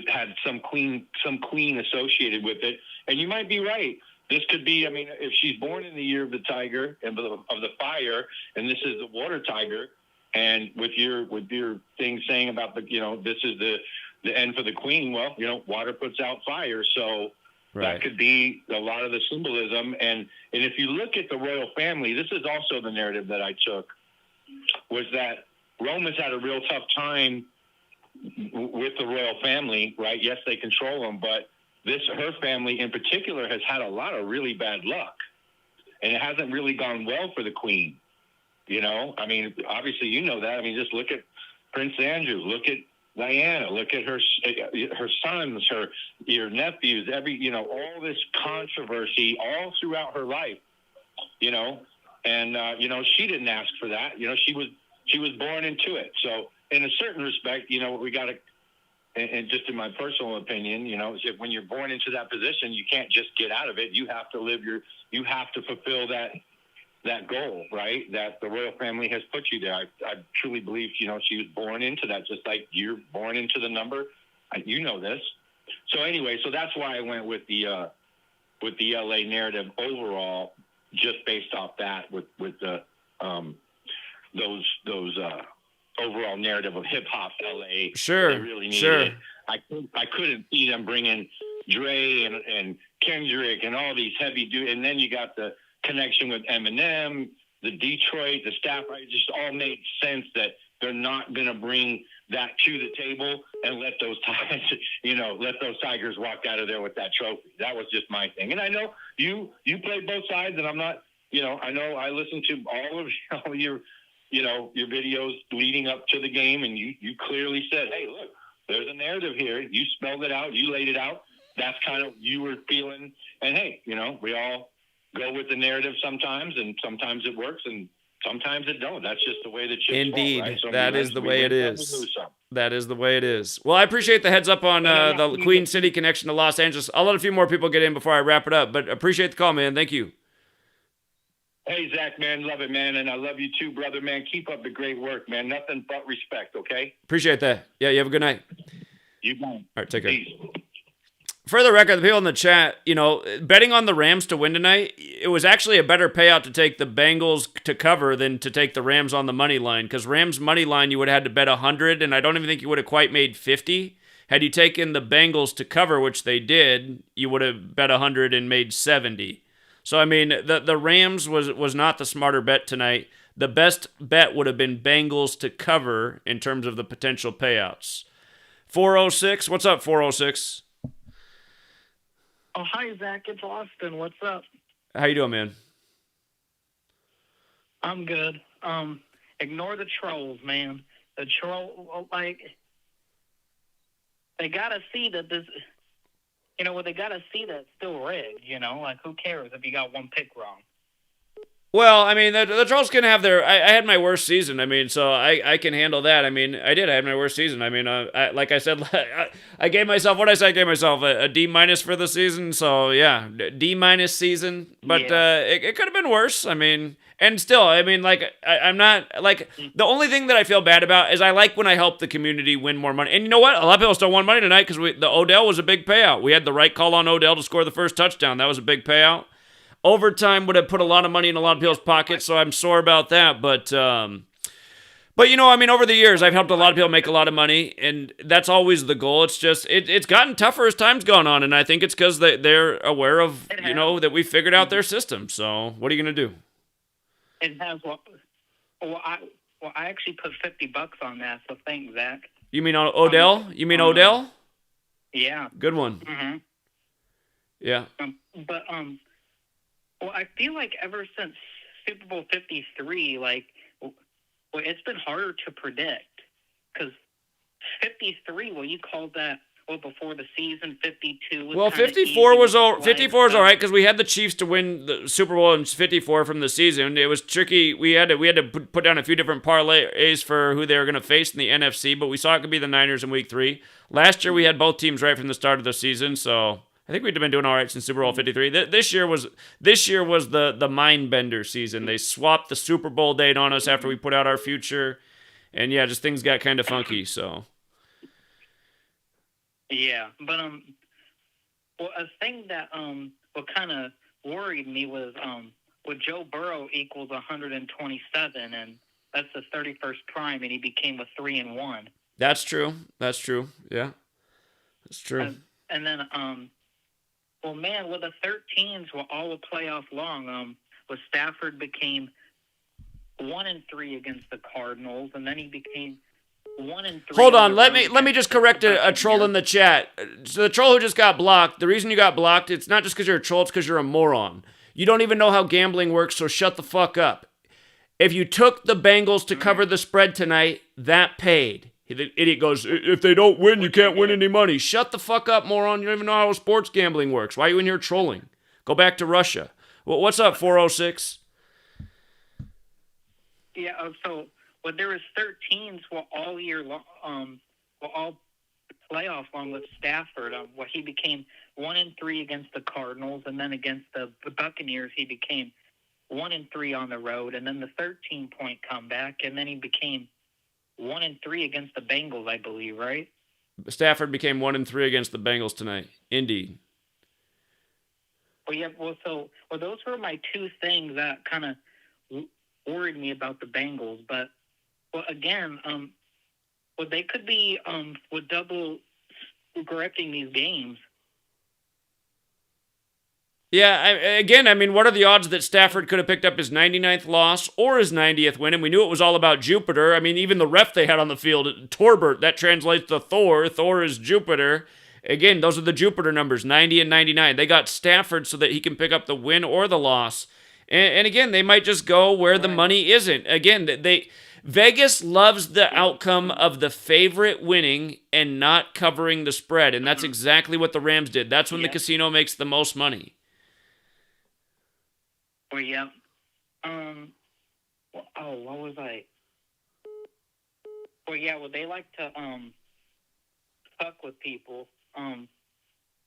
had some queen associated with it, and you might be right. This could be. I mean, if she's born in the year of the tiger and of the fire, and this is the water tiger, and with your thing saying about this is the end for the queen. Well, water puts out fire, so that could be a lot of the symbolism. And if you look at the royal family, this is also the narrative that I took, was that Rome has had a real tough time with the royal family, right? Yes, they control them, but her family in particular has had a lot of really bad luck, and it hasn't really gone well for the queen. I mean, obviously you know that. I mean, just look at Prince Andrew, look at Diana, look at her sons, your nephews, all this controversy all throughout her life, and she didn't ask for that. She was born into it. So in a certain respect, we got to, and just in my personal opinion, when you're born into that position, you can't just get out of it. You have to you have to fulfill that goal, right? That the royal family has put you there. I truly believe, she was born into that, just like you're born into the number. You know this. So anyway, that's why I went with the LA narrative overall, just based off that with the those overall narrative of hip hop LA. Sure. They really needed it. I couldn't see them bringing Dre and Kendrick and all these heavy dudes, and then you got the connection with Eminem, the Detroit, the staff. It just all made sense that they're not going to bring that to the table and let those Tigers walk out of there with that trophy. That was just my thing. And I know you played both sides, and I'm not, I know I listened to all your videos leading up to the game, and you clearly said, hey, look, there's a narrative here. You spelled it out. You laid it out. That's kind of you were feeling. And hey, we all go with the narrative sometimes, and sometimes it works, and sometimes it don't. That's just the way the chips Indeed, fall, right? So that is the way it is. That is the way it is. Well, I appreciate the heads up on the Queen City connection to Los Angeles. I'll let a few more people get in before I wrap it up, but appreciate the call, man. Thank you. Hey, Zach, man, love it, man, and I love you too, brother, man. Keep up the great work, man. Nothing but respect, okay? Appreciate that. Yeah, you have a good night. You bet. All right, take care. Peace. For the record, the people in the chat, betting on the Rams to win tonight, it was actually a better payout to take the Bengals to cover than to take the Rams on the money line, because Rams money line, you would have had to bet 100, and I don't even think you would have quite made 50. Had you taken the Bengals to cover, which they did, you would have bet 100 and made 70. So, I mean, the Rams was not the smarter bet tonight. The best bet would have been Bengals to cover in terms of the potential payouts. 406, what's up, 406? Oh, hi, Zach. It's Austin. What's up? How you doing, man? I'm good. Ignore the trolls, man. The troll, they got to see that this, they got to see that it's still rigged, who cares if you got one pick wrong? Well, I mean, the Trolls can have their... I had my worst season. I mean, so I can handle that. I mean, I had my worst season. I mean, like I said, I gave myself... What did I say? I gave myself a D- for the season. So, yeah, D- season. But Yeah. It could have been worse. I mean, and still, I mean, I'm not... the only thing that I feel bad about is I like when I help the community win more money. And you know what? A lot of people still won money tonight because the Odell was a big payout. We had the right call on Odell to score the first touchdown. That was a big payout. Overtime would have put a lot of money in a lot of people's pockets, so I'm sore about that. But I mean, over the years, I've helped a lot of people make a lot of money, and that's always the goal. It's just it's gotten tougher as time's gone on, and I think it's because they're aware of that we figured out their system. So what are you gonna do? It has. I actually put $50 on that. So thanks, Zach. You mean Odell? You mean Odell? Yeah. Good one. Mm-hmm. Yeah. Well, I feel like ever since Super Bowl 53, it's been harder to predict because 53. Well, you called that before the season. 52. Was 54 was 54 is all right because we had the Chiefs to win the Super Bowl in 54 from the season. It was tricky. We had to put down a few different parlays for who they were going to face in the NFC, but we saw it could be the Niners in Week 3. Last year we had both teams right from the start of the season, so I think we've been doing all right since Super Bowl 53. This year was the mind bender season. They swapped the Super Bowl date on us after we put out our future, and yeah, just things got kind of funky. So yeah, but well, a thing that what kind of worried me was well, Joe Burrow equals 127, and that's the 31st prime, and he became a 3-1. that's true. That's true. Yeah, that's true. And then well, man, well, the 13s were all a playoff long. Well, Stafford became 1-3 against the Cardinals, and then he became 1-3. Hold on, let me just correct a troll in the chat. So the troll who just got blocked, the reason you got blocked, it's not just because you're a troll, it's because you're a moron. You don't even know how gambling works, so shut the fuck up. If you took the Bengals to cover the spread tonight, that paid. The idiot goes, if they don't win, you can't win any money. Shut the fuck up, moron. You don't even know how sports gambling works. Why are you in here trolling? Go back to Russia. Well, what's up, 406? Yeah, so well, there was 13s all year long, all playoff long with Stafford. Well, he became 1-3 against the Cardinals, and then against the Buccaneers, he became 1-3 on the road, and then the 13-point comeback, and then he became 1-3 against the Bengals, I believe, right? Stafford became 1-3 against the Bengals tonight. Indeed. Well, yeah. Well, those were my two things that kind of worried me about the Bengals. But, well, again, well, they could be with double correcting these games. Yeah, I mean, what are the odds that Stafford could have picked up his 99th loss or his 90th win? And we knew it was all about Jupiter. I mean, even the ref they had on the field, Torbert, that translates to Thor. Thor is Jupiter. Again, those are the Jupiter numbers, 90 and 99. They got Stafford so that he can pick up the win or the loss. And again, they might just go where the money isn't. Again, Vegas loves the outcome of the favorite winning and not covering the spread. And that's exactly what the Rams did. That's when the casino makes the most money. Well, yeah. What was I? Well, yeah. Well, they like to fuck with people. Well,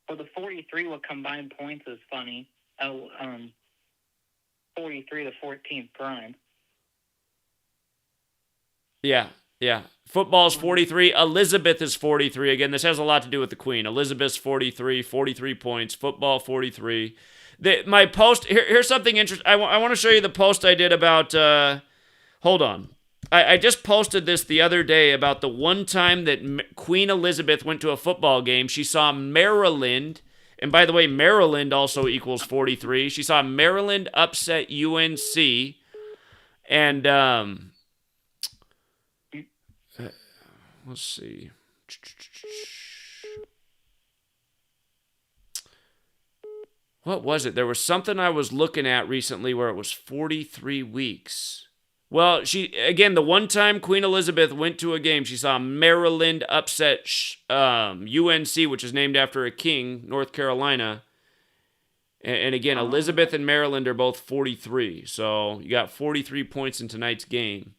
the 43 with combined points is funny. 43 to 14th prime. Yeah. Football's 43. Elizabeth is 43. Again, this has a lot to do with the Queen. Elizabeth's 43, 43 points. Football 43. My post, here's something interesting. I want to show you the post I did about, hold on. I just posted this the other day about the one time that Queen Elizabeth went to a football game. She saw Maryland, and by the way, Maryland also equals 43. She saw Maryland upset UNC, and let's see. What was it? There was something I was looking at recently where it was 43 weeks. Well, the one time Queen Elizabeth went to a game, she saw Maryland upset UNC, which is named after a king, North Carolina. And again, Elizabeth and Maryland are both 43. So you got 43 points in tonight's game.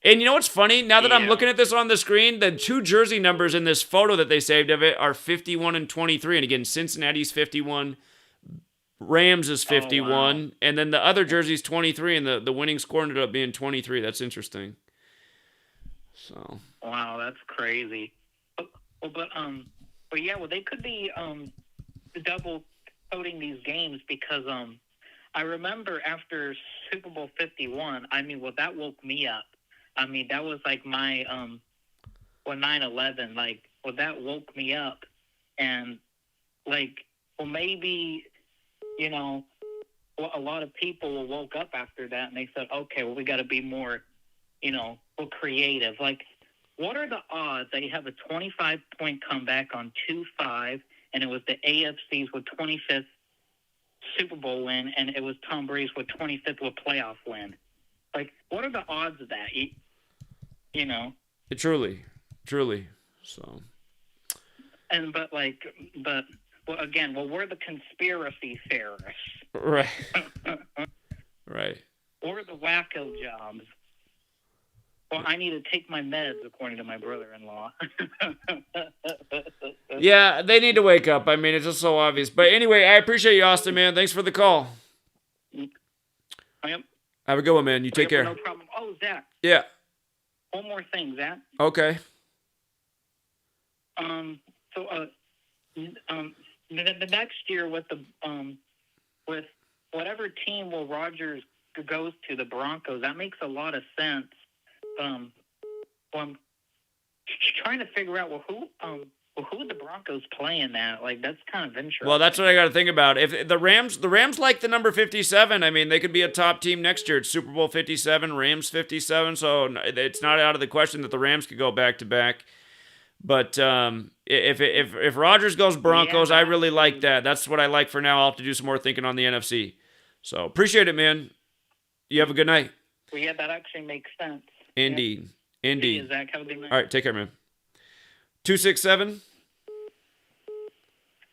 And you know what's funny? Now that I'm looking at this on the screen, the two jersey numbers in this photo that they saved of it are 51 and 23. And again, Cincinnati's 51, Rams is 51, and then the other jersey's 23, and the winning score ended up being 23. That's interesting. So. Wow, that's crazy. But yeah, they could be double coding these games because I remember after Super Bowl 51, that woke me up. That was like my 9/11, that woke me up, and maybe, a lot of people woke up after that and they said, okay, well, we got to be more, creative. What are the odds that you have a 25-point comeback on 2-5, and it was the AFC's with 25th Super Bowl win, and it was Tom Brady's with 25th with playoff win? What are the odds of that? Truly. So. Well, we're the conspiracy theorists. Right. Right. We're the wacko jobs. Well, I need to take my meds, according to my brother-in-law. Yeah, they need to wake up. I mean, it's just so obvious. But anyway, I appreciate you, Austin, man. Thanks for the call. Yep. Have a good one, man. You take care. No problem. Oh, Zach. Yeah. One more thing, Zach. Okay. The next year with with whatever team will Rodgers goes to, the Broncos, that makes a lot of sense. Well, I'm trying to figure out who the Broncos play in that. Like, that's kind of interesting. Well, that's what I got to think about. If the Rams like the number 57. I mean, they could be a top team next year. It's Super Bowl 57, Rams 57. So it's not out of the question that the Rams could go back to back. But if Rodgers goes Broncos, I really like that. That's what I like for now. I'll have to do some more thinking on the NFC. So appreciate it, man. You have a good night. Well, yeah, that actually makes sense. Indeed. Yeah. Indeed. Zach, have a good night. All right, take care, man. 267.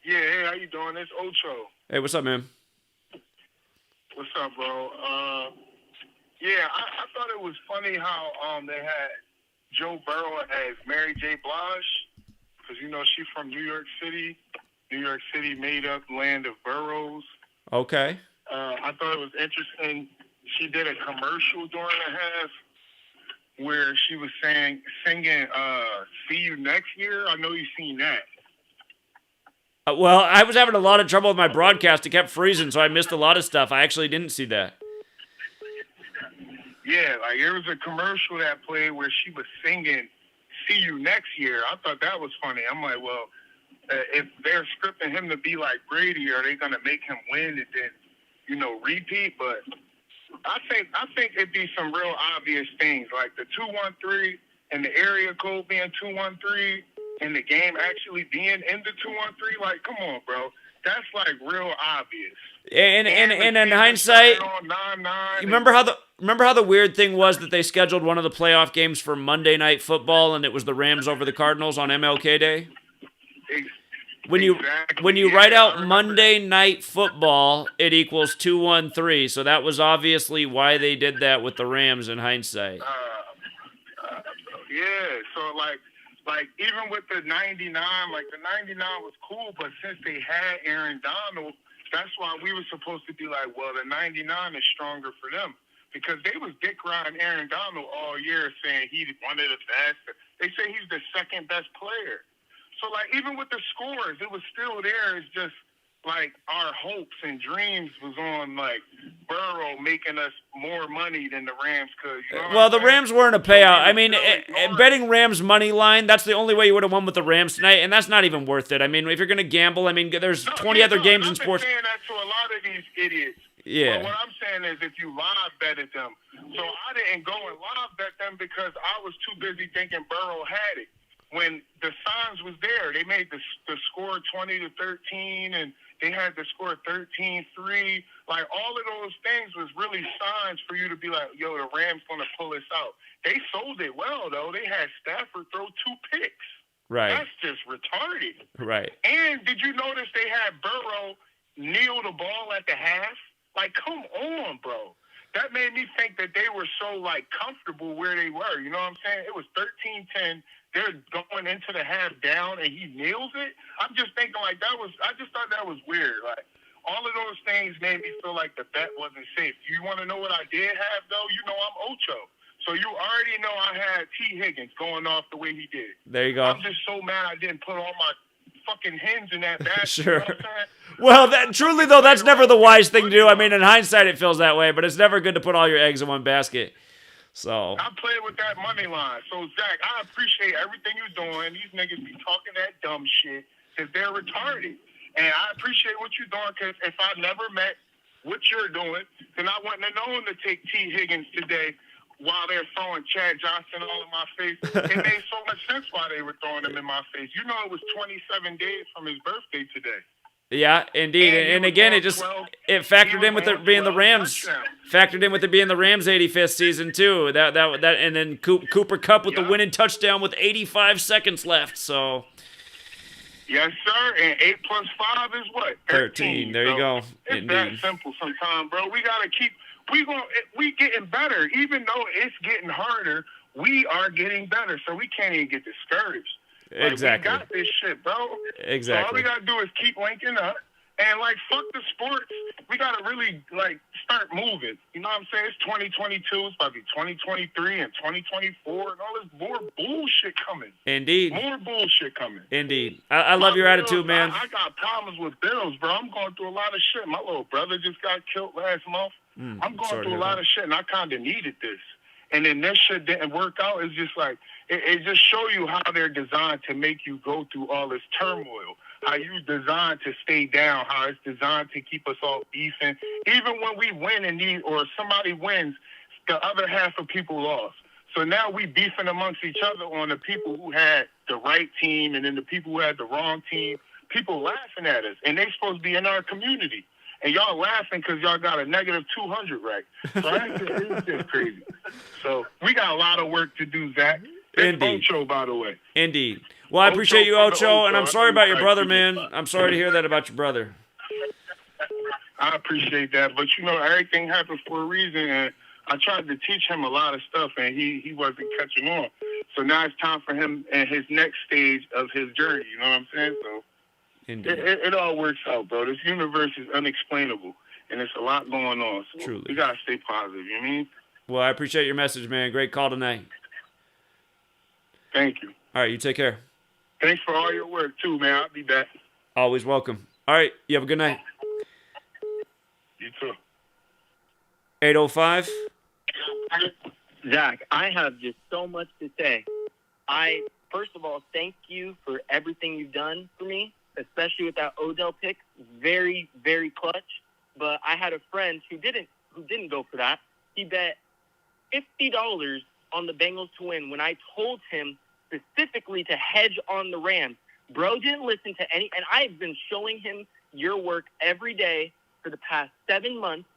Yeah, hey, how you doing? It's Ocho. Hey, what's up, man? What's up, bro? Yeah, I thought it was funny how they had Joe Burrow as Mary J. Blige, because, you know, she's from New York City. New York City made up land of boroughs. Okay. I thought it was interesting. She did a commercial during the half where she was singing See You Next Year. I know you've seen that. Well, I was having a lot of trouble with my broadcast. It kept freezing, so I missed a lot of stuff. I actually didn't see that. Yeah, like there was a commercial that played where she was singing See You Next Year. I thought that was funny. I'm like, well, if they're scripting him to be like Brady, are they going to make him win and then, you know, repeat? But I think it'd be some real obvious things, like the 213 and the area code being 213 and the game actually being in the 213. Like, come on, bro. That's like real obvious. And in hindsight, you remember how the weird thing was that they scheduled one of the playoff games for Monday Night Football, and it was the Rams over the Cardinals on MLK Day? When you write out Monday Night Football, it equals 213. So that was obviously why they did that with the Rams in hindsight. Yeah, so like even with the 99, like the 99 was cool, but since they had Aaron Donald, that's why we were supposed to be like, well, the 99 is stronger for them, because they was dick riding Aaron Donald all year saying he's one of the best. They say he's the second best player. So, like, even with the scores, it was still there. It's just, like, our hopes and dreams was on, like, Burrow making us more money than the Rams could. You know well, the Rams weren't a payout. I mean, betting Rams money line, that's the only way you would have won with the Rams tonight, and that's not even worth it. I mean, if you're going to gamble, I mean, there's 20 other games in sports. I'm saying that to a lot of these idiots. Yeah. But what I'm saying is if you live betted them. So I didn't go and live bet them because I was too busy thinking Burrow had it. When the signs was there, they made the score 20-13, and they had the score 13-3. Like, all of those things was really signs for you to be like, yo, the Rams going to pull this out. They sold it well, though. They had Stafford throw 2 picks. Right. That's just retarded. Right. And did you notice they had Burrow kneel the ball at the half? Like, come on, bro. That made me think that they were so, like, comfortable where they were. You know what I'm saying? It was 13-10. They're going into the half down, and he nails it. I'm just thinking, like, I just thought that was weird. Like, all of those things made me feel like the bet wasn't safe. You want to know what I did have, though? You know I'm Ocho. So you already know I had T. Higgins going off the way he did. There you go. I'm just so mad I didn't put all my fucking hens in that basket. Sure. You know what I'm saying? Well, truly, though, that's never the wise thing to do. I mean, in hindsight, it feels that way, but it's never good to put all your eggs in one basket. So I played with that money line. So, Zach, I appreciate everything you're doing. These niggas be talking that dumb shit because they're retarded. And I appreciate what you're doing, because if I never met what you're doing, then I wouldn't have known to take T. Higgins today while they're throwing Chad Johnson all in my face. It made so much sense why they were throwing him in my face. You know, it was 27 days from his birthday today. yeah, indeed, and again, it factored in with it being the Rams. Factored in with it being the Rams' 85th season too. That and then Cooper Kupp with the winning touchdown with 85 seconds left. So. Yes, sir. And 8 plus 5 is what? 13. There you go. It's Indeed. that simple sometimes, bro. We gotta keep. We getting better, even though it's getting harder. we are getting better, so we can't even get discouraged. Like, Exactly. we got this shit, bro. Exactly. So all we gotta do is keep linking up. And, like, fuck the sports. We got to really, like, start moving. You know what I'm saying? It's 2022. It's about to be 2023 and 2024 and all this more bullshit coming. Indeed. More bullshit coming. Indeed. I love your attitude, man. I got problems with bills, bro. I'm going through a lot of shit. My little brother just got killed last month. I'm going through a lot of shit, and I kind of needed this. And then this shit didn't work out. It's just like, it just show you how they're designed to make you go through all this turmoil. How you designed to stay down, how it's designed to keep us all beefing. Even when we win or somebody wins, the other half of people lost. So now we beefing amongst each other on the people who had the right team and then the people who had the wrong team. People laughing at us, and they supposed to be in our community. And y'all laughing because y'all got a negative 200, right? So it's just crazy. So we got a lot of work to do, Zach. It's Ocho, by the way. Indeed. Well, I appreciate you, Ocho, and I'm sorry about your brother, man. I'm sorry to hear that about your brother. I appreciate that, but you know, everything happens for a reason, and I tried to teach him a lot of stuff, and he wasn't catching on. So now it's time for him and his next stage of his journey. You know what I'm saying? So it all works out, bro. This universe is unexplainable, and there's a lot going on. So Truly. We gotta stay positive. You know what I mean? Well, I appreciate your message, man. Great call tonight. Thank you. All right, you take care. Thanks for all your work, too, man. I'll be back. Always welcome. All right, you have a good night. You too. 805. Zach, I have just so much to say. First of all, thank you for everything you've done for me, especially with that Odell pick. Very, very clutch. But I had a friend who didn't go for that. He bet $50 on the Bengals to win when I told him specifically to hedge on the Rams. Bro didn't listen to any, and I've been showing him your work every day for the past 7 months.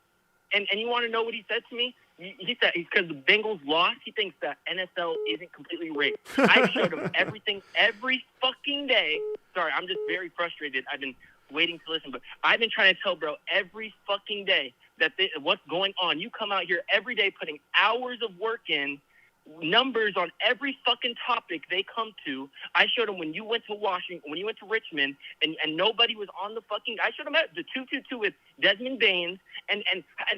And you want to know what he said to me? He said, because the Bengals lost, he thinks that NFL isn't completely rigged. I showed him everything every fucking day. Sorry, I'm just very frustrated. I've been waiting to listen, but I've been trying to tell bro every fucking day that what's going on. You come out here every day putting hours of work in, numbers on every fucking topic they come to. I showed them when you went to Washington, when you went to Richmond, and nobody was on the fucking. I showed them the 2-2-2 with Desmond Baines, and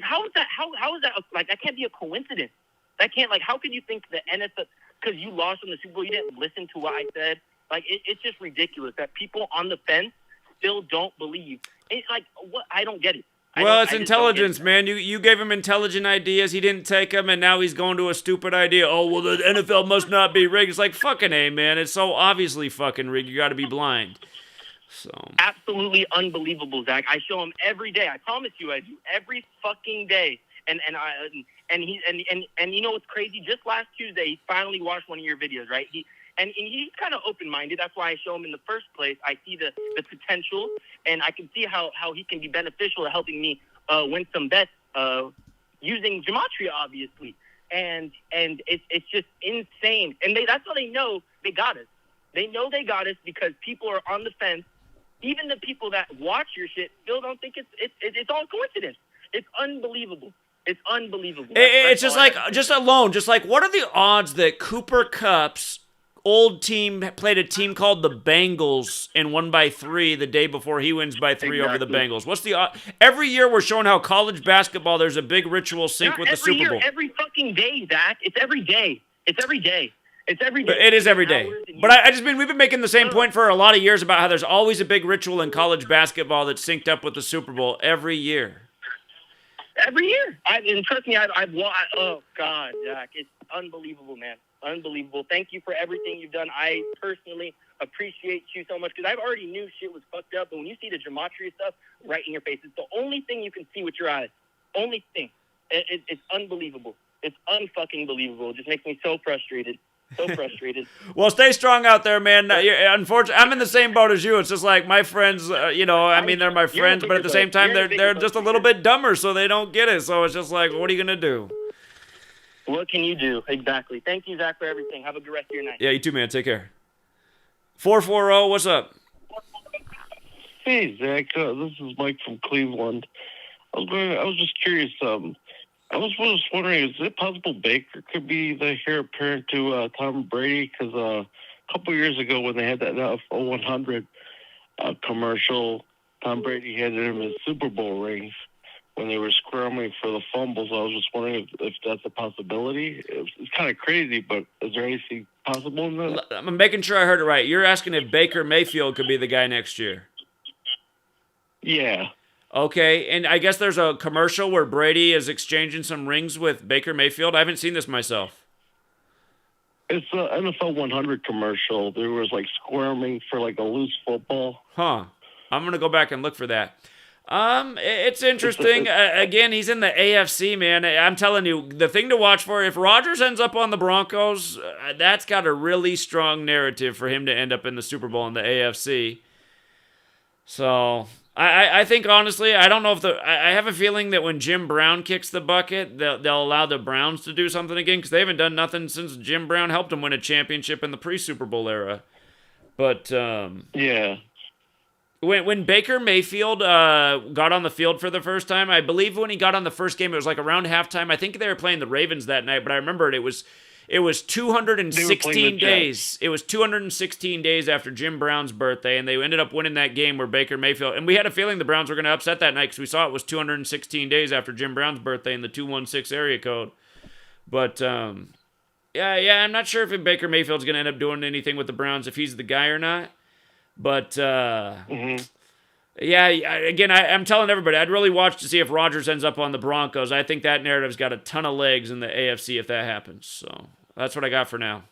how is that? How is that? Like, that can't be a coincidence. That can't, like, how could you think the NFL, because you lost in the Super Bowl, you didn't listen to what I said? Like, it's just ridiculous that people on the fence still don't believe. It's like, what? I don't get it. Well, it's intelligence, man. You gave him intelligent ideas. He didn't take them, and now he's going to a stupid idea. Oh, well, the NFL must not be rigged. It's like, fucking A, man. It's so obviously fucking rigged. You got to be blind. So absolutely unbelievable, Zach. I show him every day. I promise you, I do every fucking day. And you know what's crazy? Just last Tuesday, he finally watched one of your videos, right? And he's kind of open-minded. That's why I show him in the first place. I see the potential, and I can see how he can be beneficial at helping me win some bets using Gematria, obviously. And it's just insane. And that's how they know they got us. They know they got us because people are on the fence. Even the people that watch your shit still don't think it's all coincidence. It's unbelievable. It's unbelievable. It's just like, what are the odds that Cooper Kupp's old team played a team called the Bengals and won by 3 the day before he wins by 3 over the Bengals? What's the every year we're showing how college basketball, there's a big ritual sync with the Super Bowl. Every fucking day, Zach. It's every day. It's every day. It's every day. It is every day. But I just mean, we've been making the same point for a lot of years about how there's always a big ritual in college basketball that's synced up with the Super Bowl every year. Every year. And trust me, I've watched. Oh, God, Zach. It's unbelievable, man. Unbelievable. Thank you for everything you've done. I personally appreciate you so much because I've already knew shit was fucked up. But when you see the Gematria stuff right in your face, it's the only thing you can see with your eyes. Only thing. It's unbelievable. It's unfucking believable. It just makes me so frustrated. So frustrated. Well, stay strong out there, man. Unfortunately, I'm in the same boat as you. It's just like my friends, I mean, they're my friends, but at the same time, they're just a little bit dumber, so they don't get it. So it's just like, what are you going to do? What can you do? Exactly. Thank you, Zach, for everything. Have a good rest of your night. Yeah, you too, man. Take care. 440, what's up? Hey, Zach. This is Mike from Cleveland. I was just curious. I was just wondering, is it possible Baker could be the heir apparent to Tom Brady? Because a couple years ago when they had that 100 commercial, Tom Brady handed him his Super Bowl rings when they were scrambling for the fumbles. I was just wondering if that's a possibility. It's kind of crazy, but is there anything possible in that? I'm making sure I heard it right. You're asking if Baker Mayfield could be the guy next year. Yeah. Okay, and I guess there's a commercial where Brady is exchanging some rings with Baker Mayfield. I haven't seen this myself. It's an NFL 100 commercial. There was like squirming for like a loose football. Huh. I'm going to go back and look for that. It's interesting. Again, he's in the AFC, man. I'm telling you, the thing to watch for, if Rodgers ends up on the Broncos, that's got a really strong narrative for him to end up in the Super Bowl in the AFC. So, I think, honestly, I don't know if I have a feeling that when Jim Brown kicks the bucket, they'll allow the Browns to do something again, because they haven't done nothing since Jim Brown helped them win a championship in the pre-Super Bowl era. But, yeah. When Baker Mayfield got on the field for the first time, I believe when he got on the first game, it was like around halftime. I think they were playing the Ravens that night, but I remember it was 216 days. It was 216 days after Jim Brown's birthday, and they ended up winning that game where Baker Mayfield, and we had a feeling the Browns were going to upset that night because we saw it was 216 days after Jim Brown's birthday in the 216 area code. But yeah, I'm not sure if Baker Mayfield's going to end up doing anything with the Browns, if he's the guy or not. But, yeah, again, I'm telling everybody, I'd really watch to see if Rodgers ends up on the Broncos. I think that narrative's got a ton of legs in the AFC if that happens. So that's what I got for now.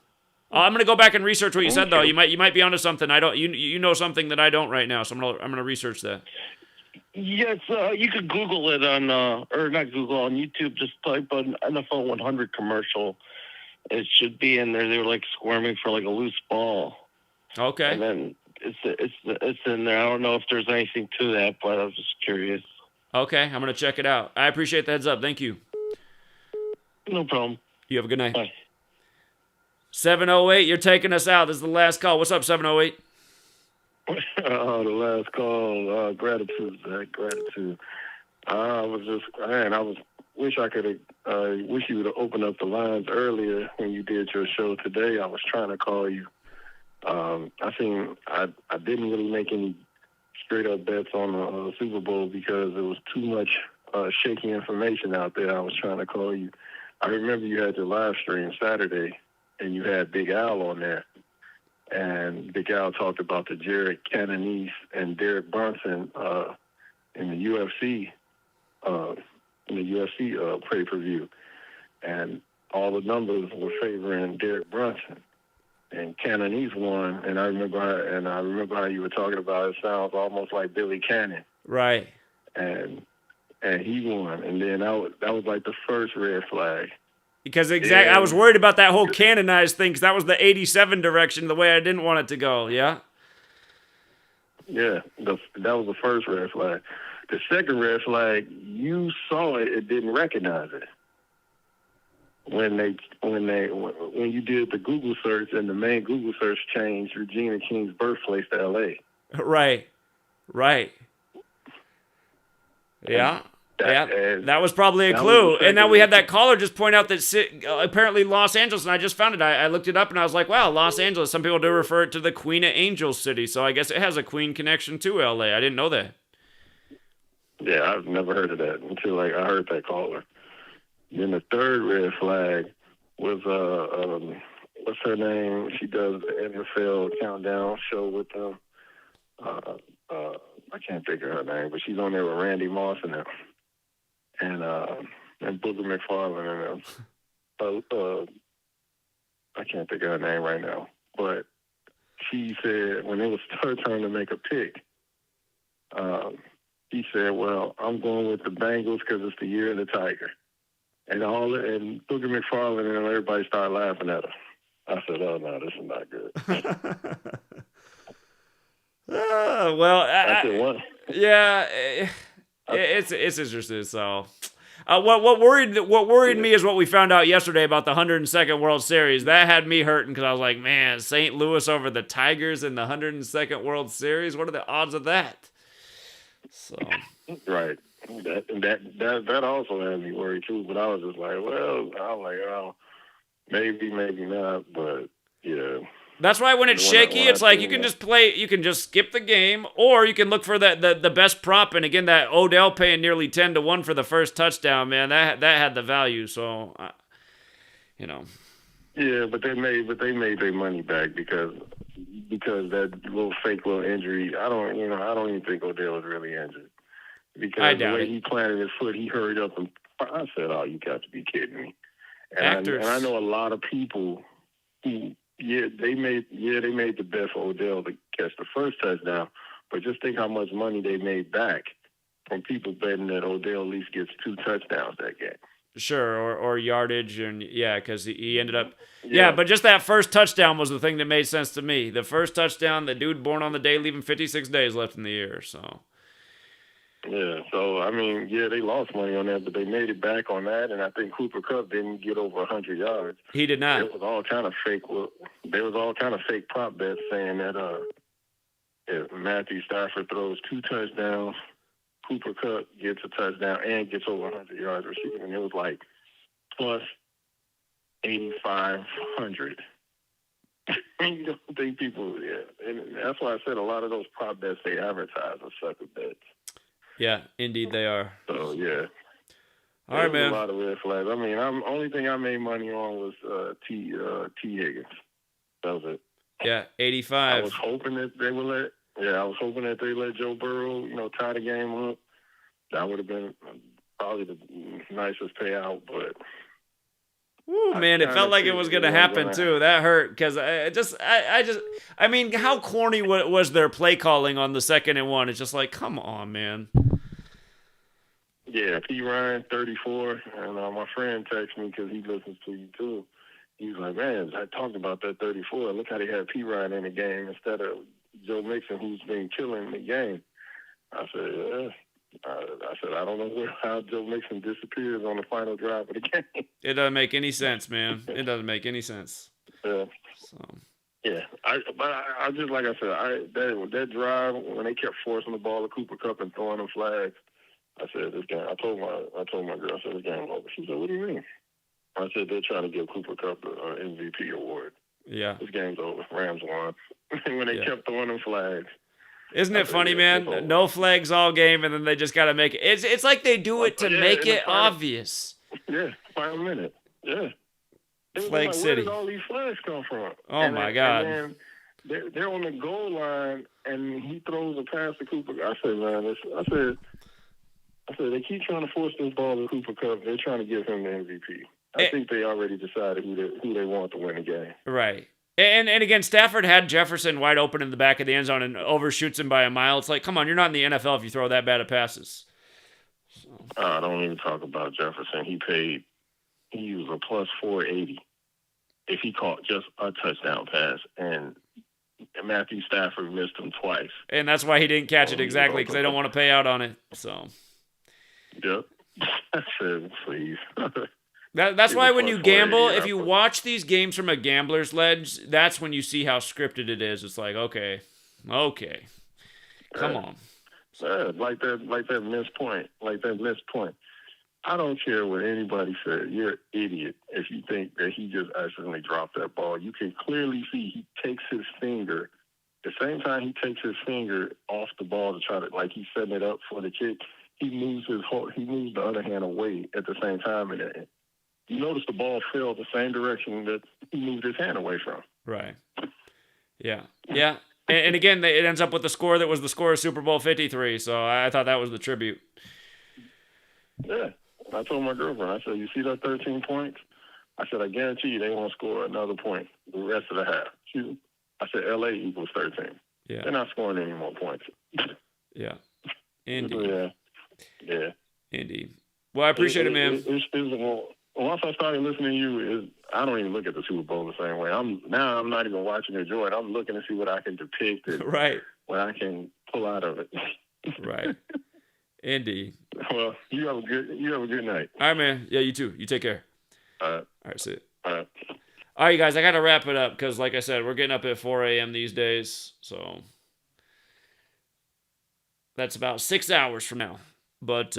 I'm going to go back and research what you said, though. You might be onto something. You know something that I don't right now, so I'm going to research that. Yes, you could Google it on, or not Google, on YouTube. Just type an NFL 100 commercial. It should be in there. They were like squirming for like a loose ball. Okay. And then it's in there. I don't know if there's anything to that, but I was just curious. Okay, I'm going to check it out. I appreciate the heads up. Thank you. No problem. You have a good night. Bye. 708, you're taking us out. This is the last call. What's up, 708? The last call. Gratitude, Zach. Gratitude. I wish I could wish you would have opened up the lines earlier when you did your show today. I was trying to call you. I didn't really make any straight up bets on the Super Bowl because there was too much shaky information out there. I was trying to call you. I remember you had your live stream Saturday, and you had Big Al on there. And Big Al talked about the Jared Cannonier and Derek Brunson in the UFC pay-per-view. And all the numbers were favoring Derek Brunson. And Cannonier's won, and I remember how you were talking about it sounds almost like Billy Cannon. Right. And he won, and then that was like the first red flag. Because I was worried about that whole canonized thing, because that was the 87 direction, the way I didn't want it to go, yeah? Yeah, that was the first red flag. The second red flag, you saw it didn't recognize it. When you did the Google search and the main Google search changed Regina King's birthplace to L.A. Right. Yeah. That was probably a clue. And now we had that caller just point out that apparently Los Angeles, and I just found it. I looked it up and I was like, wow, Los Angeles. Some people do refer it to the Queen of Angels city, so I guess it has a Queen connection to L.A. I didn't know that. Yeah, I've never heard of that until I heard that caller. Then the third red flag was what's her name? She does the NFL countdown show with them. I can't think of her name, but she's on there with Randy Moss and them, and Booger McFarlane and them. I can't think of her name right now, but she said when it was her turn to make a pick, she said, "Well, I'm going with the Bengals because it's the year of the Tiger." And Booger McFarlane and everybody started laughing at her. I said, "Oh no, this is not good." It's interesting. So, what worried me is what we found out yesterday about the 102nd World Series. That had me hurting because I was like, man, St. Louis over the Tigers in the 102nd World Series. What are the odds of that? So, right. That also had me worried too. But I was just like, well, I was like, oh, maybe not. But yeah. That's why when it's shaky, it's like you can just play, you can just skip the game, or you can look for the best prop. And again, that Odell paying nearly 10-1 for the first touchdown, man, that had the value. So, you know. Yeah, but they made their money back because that little injury. I don't even think Odell was really injured because the way he planted his foot, he hurried up and I said, "Oh, you got to be kidding me!" And I know a lot of people who. Yeah, they made the bet for Odell to catch the first touchdown, but just think how much money they made back from people betting that Odell at least gets 2 touchdowns that game. Sure, or yardage, and yeah, because he ended up, but just that first touchdown was the thing that made sense to me. The first touchdown, the dude born on the day, leaving 56 days left in the year, so. Yeah, so, I mean, they lost money on that, but they made it back on that, and I think Cooper Kupp didn't get over 100 yards. He did not. There was all kind of fake prop bets saying that if Matthew Stafford throws 2 touchdowns, Cooper Kupp gets a touchdown and gets over 100 yards receiving, and it was like plus 8,500. You don't think people, and that's why I said a lot of those prop bets they advertise are sucker bets. Yeah, indeed they are. So, yeah. All right, man. A lot of red flags. I mean, only thing I made money on was T. Higgins. That was it. Yeah, 85. I was hoping that they would let Joe Burrow, tie the game up. That would have been probably the nicest payout, but... Ooh, man, it felt like it was going to happen, too. That hurt, because I mean, how corny was their play calling on the 2nd and 1? It's just like, come on, man. Yeah, P. Ryan, 34, and my friend texted me because he listens to you, too. He's like, man, I talked about that 34. Look how they had P. Ryan in the game instead of Joe Mixon, who's been killing the game. I said, yeah. I don't know how Joe Mixon disappears on the final drive of the game. It doesn't make any sense, man. It doesn't make any sense. Yeah. So. Yeah, I just like I said, that drive when they kept forcing the ball to Cooper Kupp and throwing them flags. I said this game. I told my girl, I said this game over. She said, "What do you mean?" I said they're trying to give Cooper Kupp an MVP award. Yeah, this game's over. Rams won. When they kept throwing them flags. Isn't it funny, man? No flags all game, and then they just got to make it. It's like they do it to make it obvious. Yeah, final minute. Yeah. Flag like, City. Where did all these flags come from? Oh, my God. And they're on the goal line, and he throws a pass to Cooper. I said, man, I said, they keep trying to force this ball to Cooper Kupp. They're trying to give him the MVP. I think they already decided who they want to win the game. Right. And again, Stafford had Jefferson wide open in the back of the end zone and overshoots him by a mile. It's like, come on, you're not in the NFL if you throw that bad of passes. So. Don't even talk about Jefferson. He was a plus 480 if he caught just a touchdown pass, and Matthew Stafford missed him twice. And that's why he didn't catch it exactly, because they don't want to pay out on it. So. Yep. I said, please. That's why when you gamble, if you watch these games from a gambler's lens, that's when you see how scripted it is. It's like, okay, come on. Like that missed point. I don't care what anybody said. You're an idiot if you think that he just accidentally dropped that ball. You can clearly see he takes his finger. The same time he takes his finger off the ball to try to, like he's setting it up for the kick, he moves the other hand away at the same time. And you notice the ball fell the same direction that he moved his hand away from. Right. Yeah. Yeah. And again, it ends up with the score that was the score of Super Bowl 53. So I thought that was the tribute. Yeah. I told my girlfriend, I said, you see that 13 points? I said, I guarantee you they won't score another point the rest of the half. I said, LA equals 13. Yeah. They're not scoring any more points. Yeah. Indeed. Yeah. Indeed. Well, I appreciate it, man. Once I started listening to you, I don't even look at the Super Bowl the same way. I'm not even watching it, Jordan. I'm looking to see what I can depict and what I can pull out of it. Right. Indeed. Well, you have a good night. All right, man. Yeah, you too. You take care. All right, see it. All right. All right, guys, I got to wrap it up because, like I said, we're getting up at 4 a.m. these days. So that's about 6 hours from now. But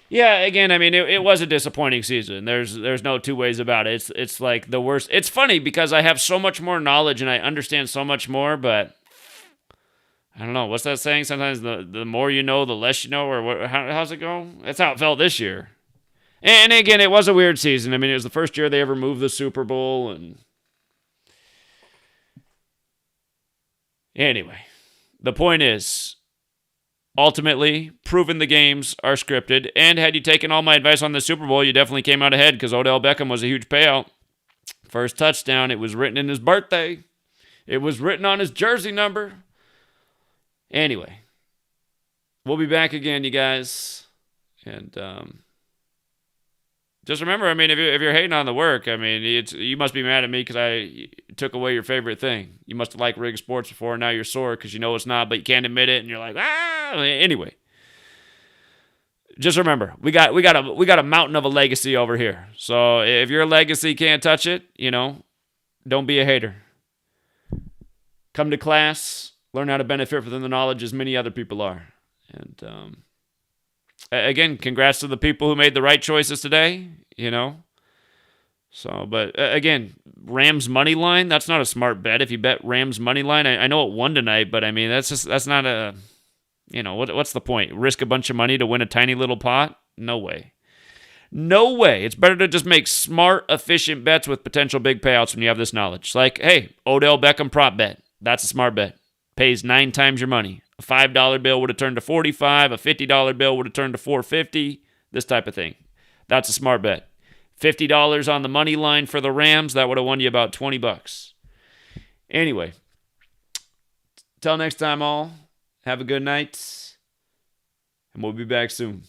yeah, again, I mean, it was a disappointing season. There's no two ways about it. It's like the worst. It's funny because I have so much more knowledge and I understand so much more, but I don't know. What's that saying? Sometimes the more you know, the less you know, or what? How's it go? That's how it felt this year. And again, it was a weird season. I mean, it was the first year they ever moved the Super Bowl, and anyway, the point is, ultimately, proven the games are scripted. And had you taken all my advice on the Super Bowl, you definitely came out ahead because Odell Beckham was a huge payout. First touchdown, it was written in his birthday. It was written on his jersey number. Anyway, we'll be back again, you guys. And just remember, I mean, if you're hating on the work, I mean, you must be mad at me because I took away your favorite thing. You must have liked Rig Sports before, and now you're sore because you know it's not, but you can't admit it, and you're like, ah. Anyway, just remember, we got a mountain of a legacy over here. So if your legacy can't touch it, don't be a hater. Come to class, learn how to benefit from the knowledge as many other people are, and again, congrats to the people who made the right choices today, So, but again, Rams money line, that's not a smart bet. If you bet Rams money line, I know it won tonight, but I mean, that's not a, what's the point? Risk a bunch of money to win a tiny little pot? No way. No way. It's better to just make smart, efficient bets with potential big payouts when you have this knowledge. Like, hey, Odell Beckham prop bet. That's a smart bet. Pays 9 times your money. A $5 bill would have turned to $45. A $50 bill would have turned to $4.50. This type of thing. That's a smart bet. $50 on the money line for the Rams, that would have won you about $20. Anyway, till next time, all, have a good night, and we'll be back soon.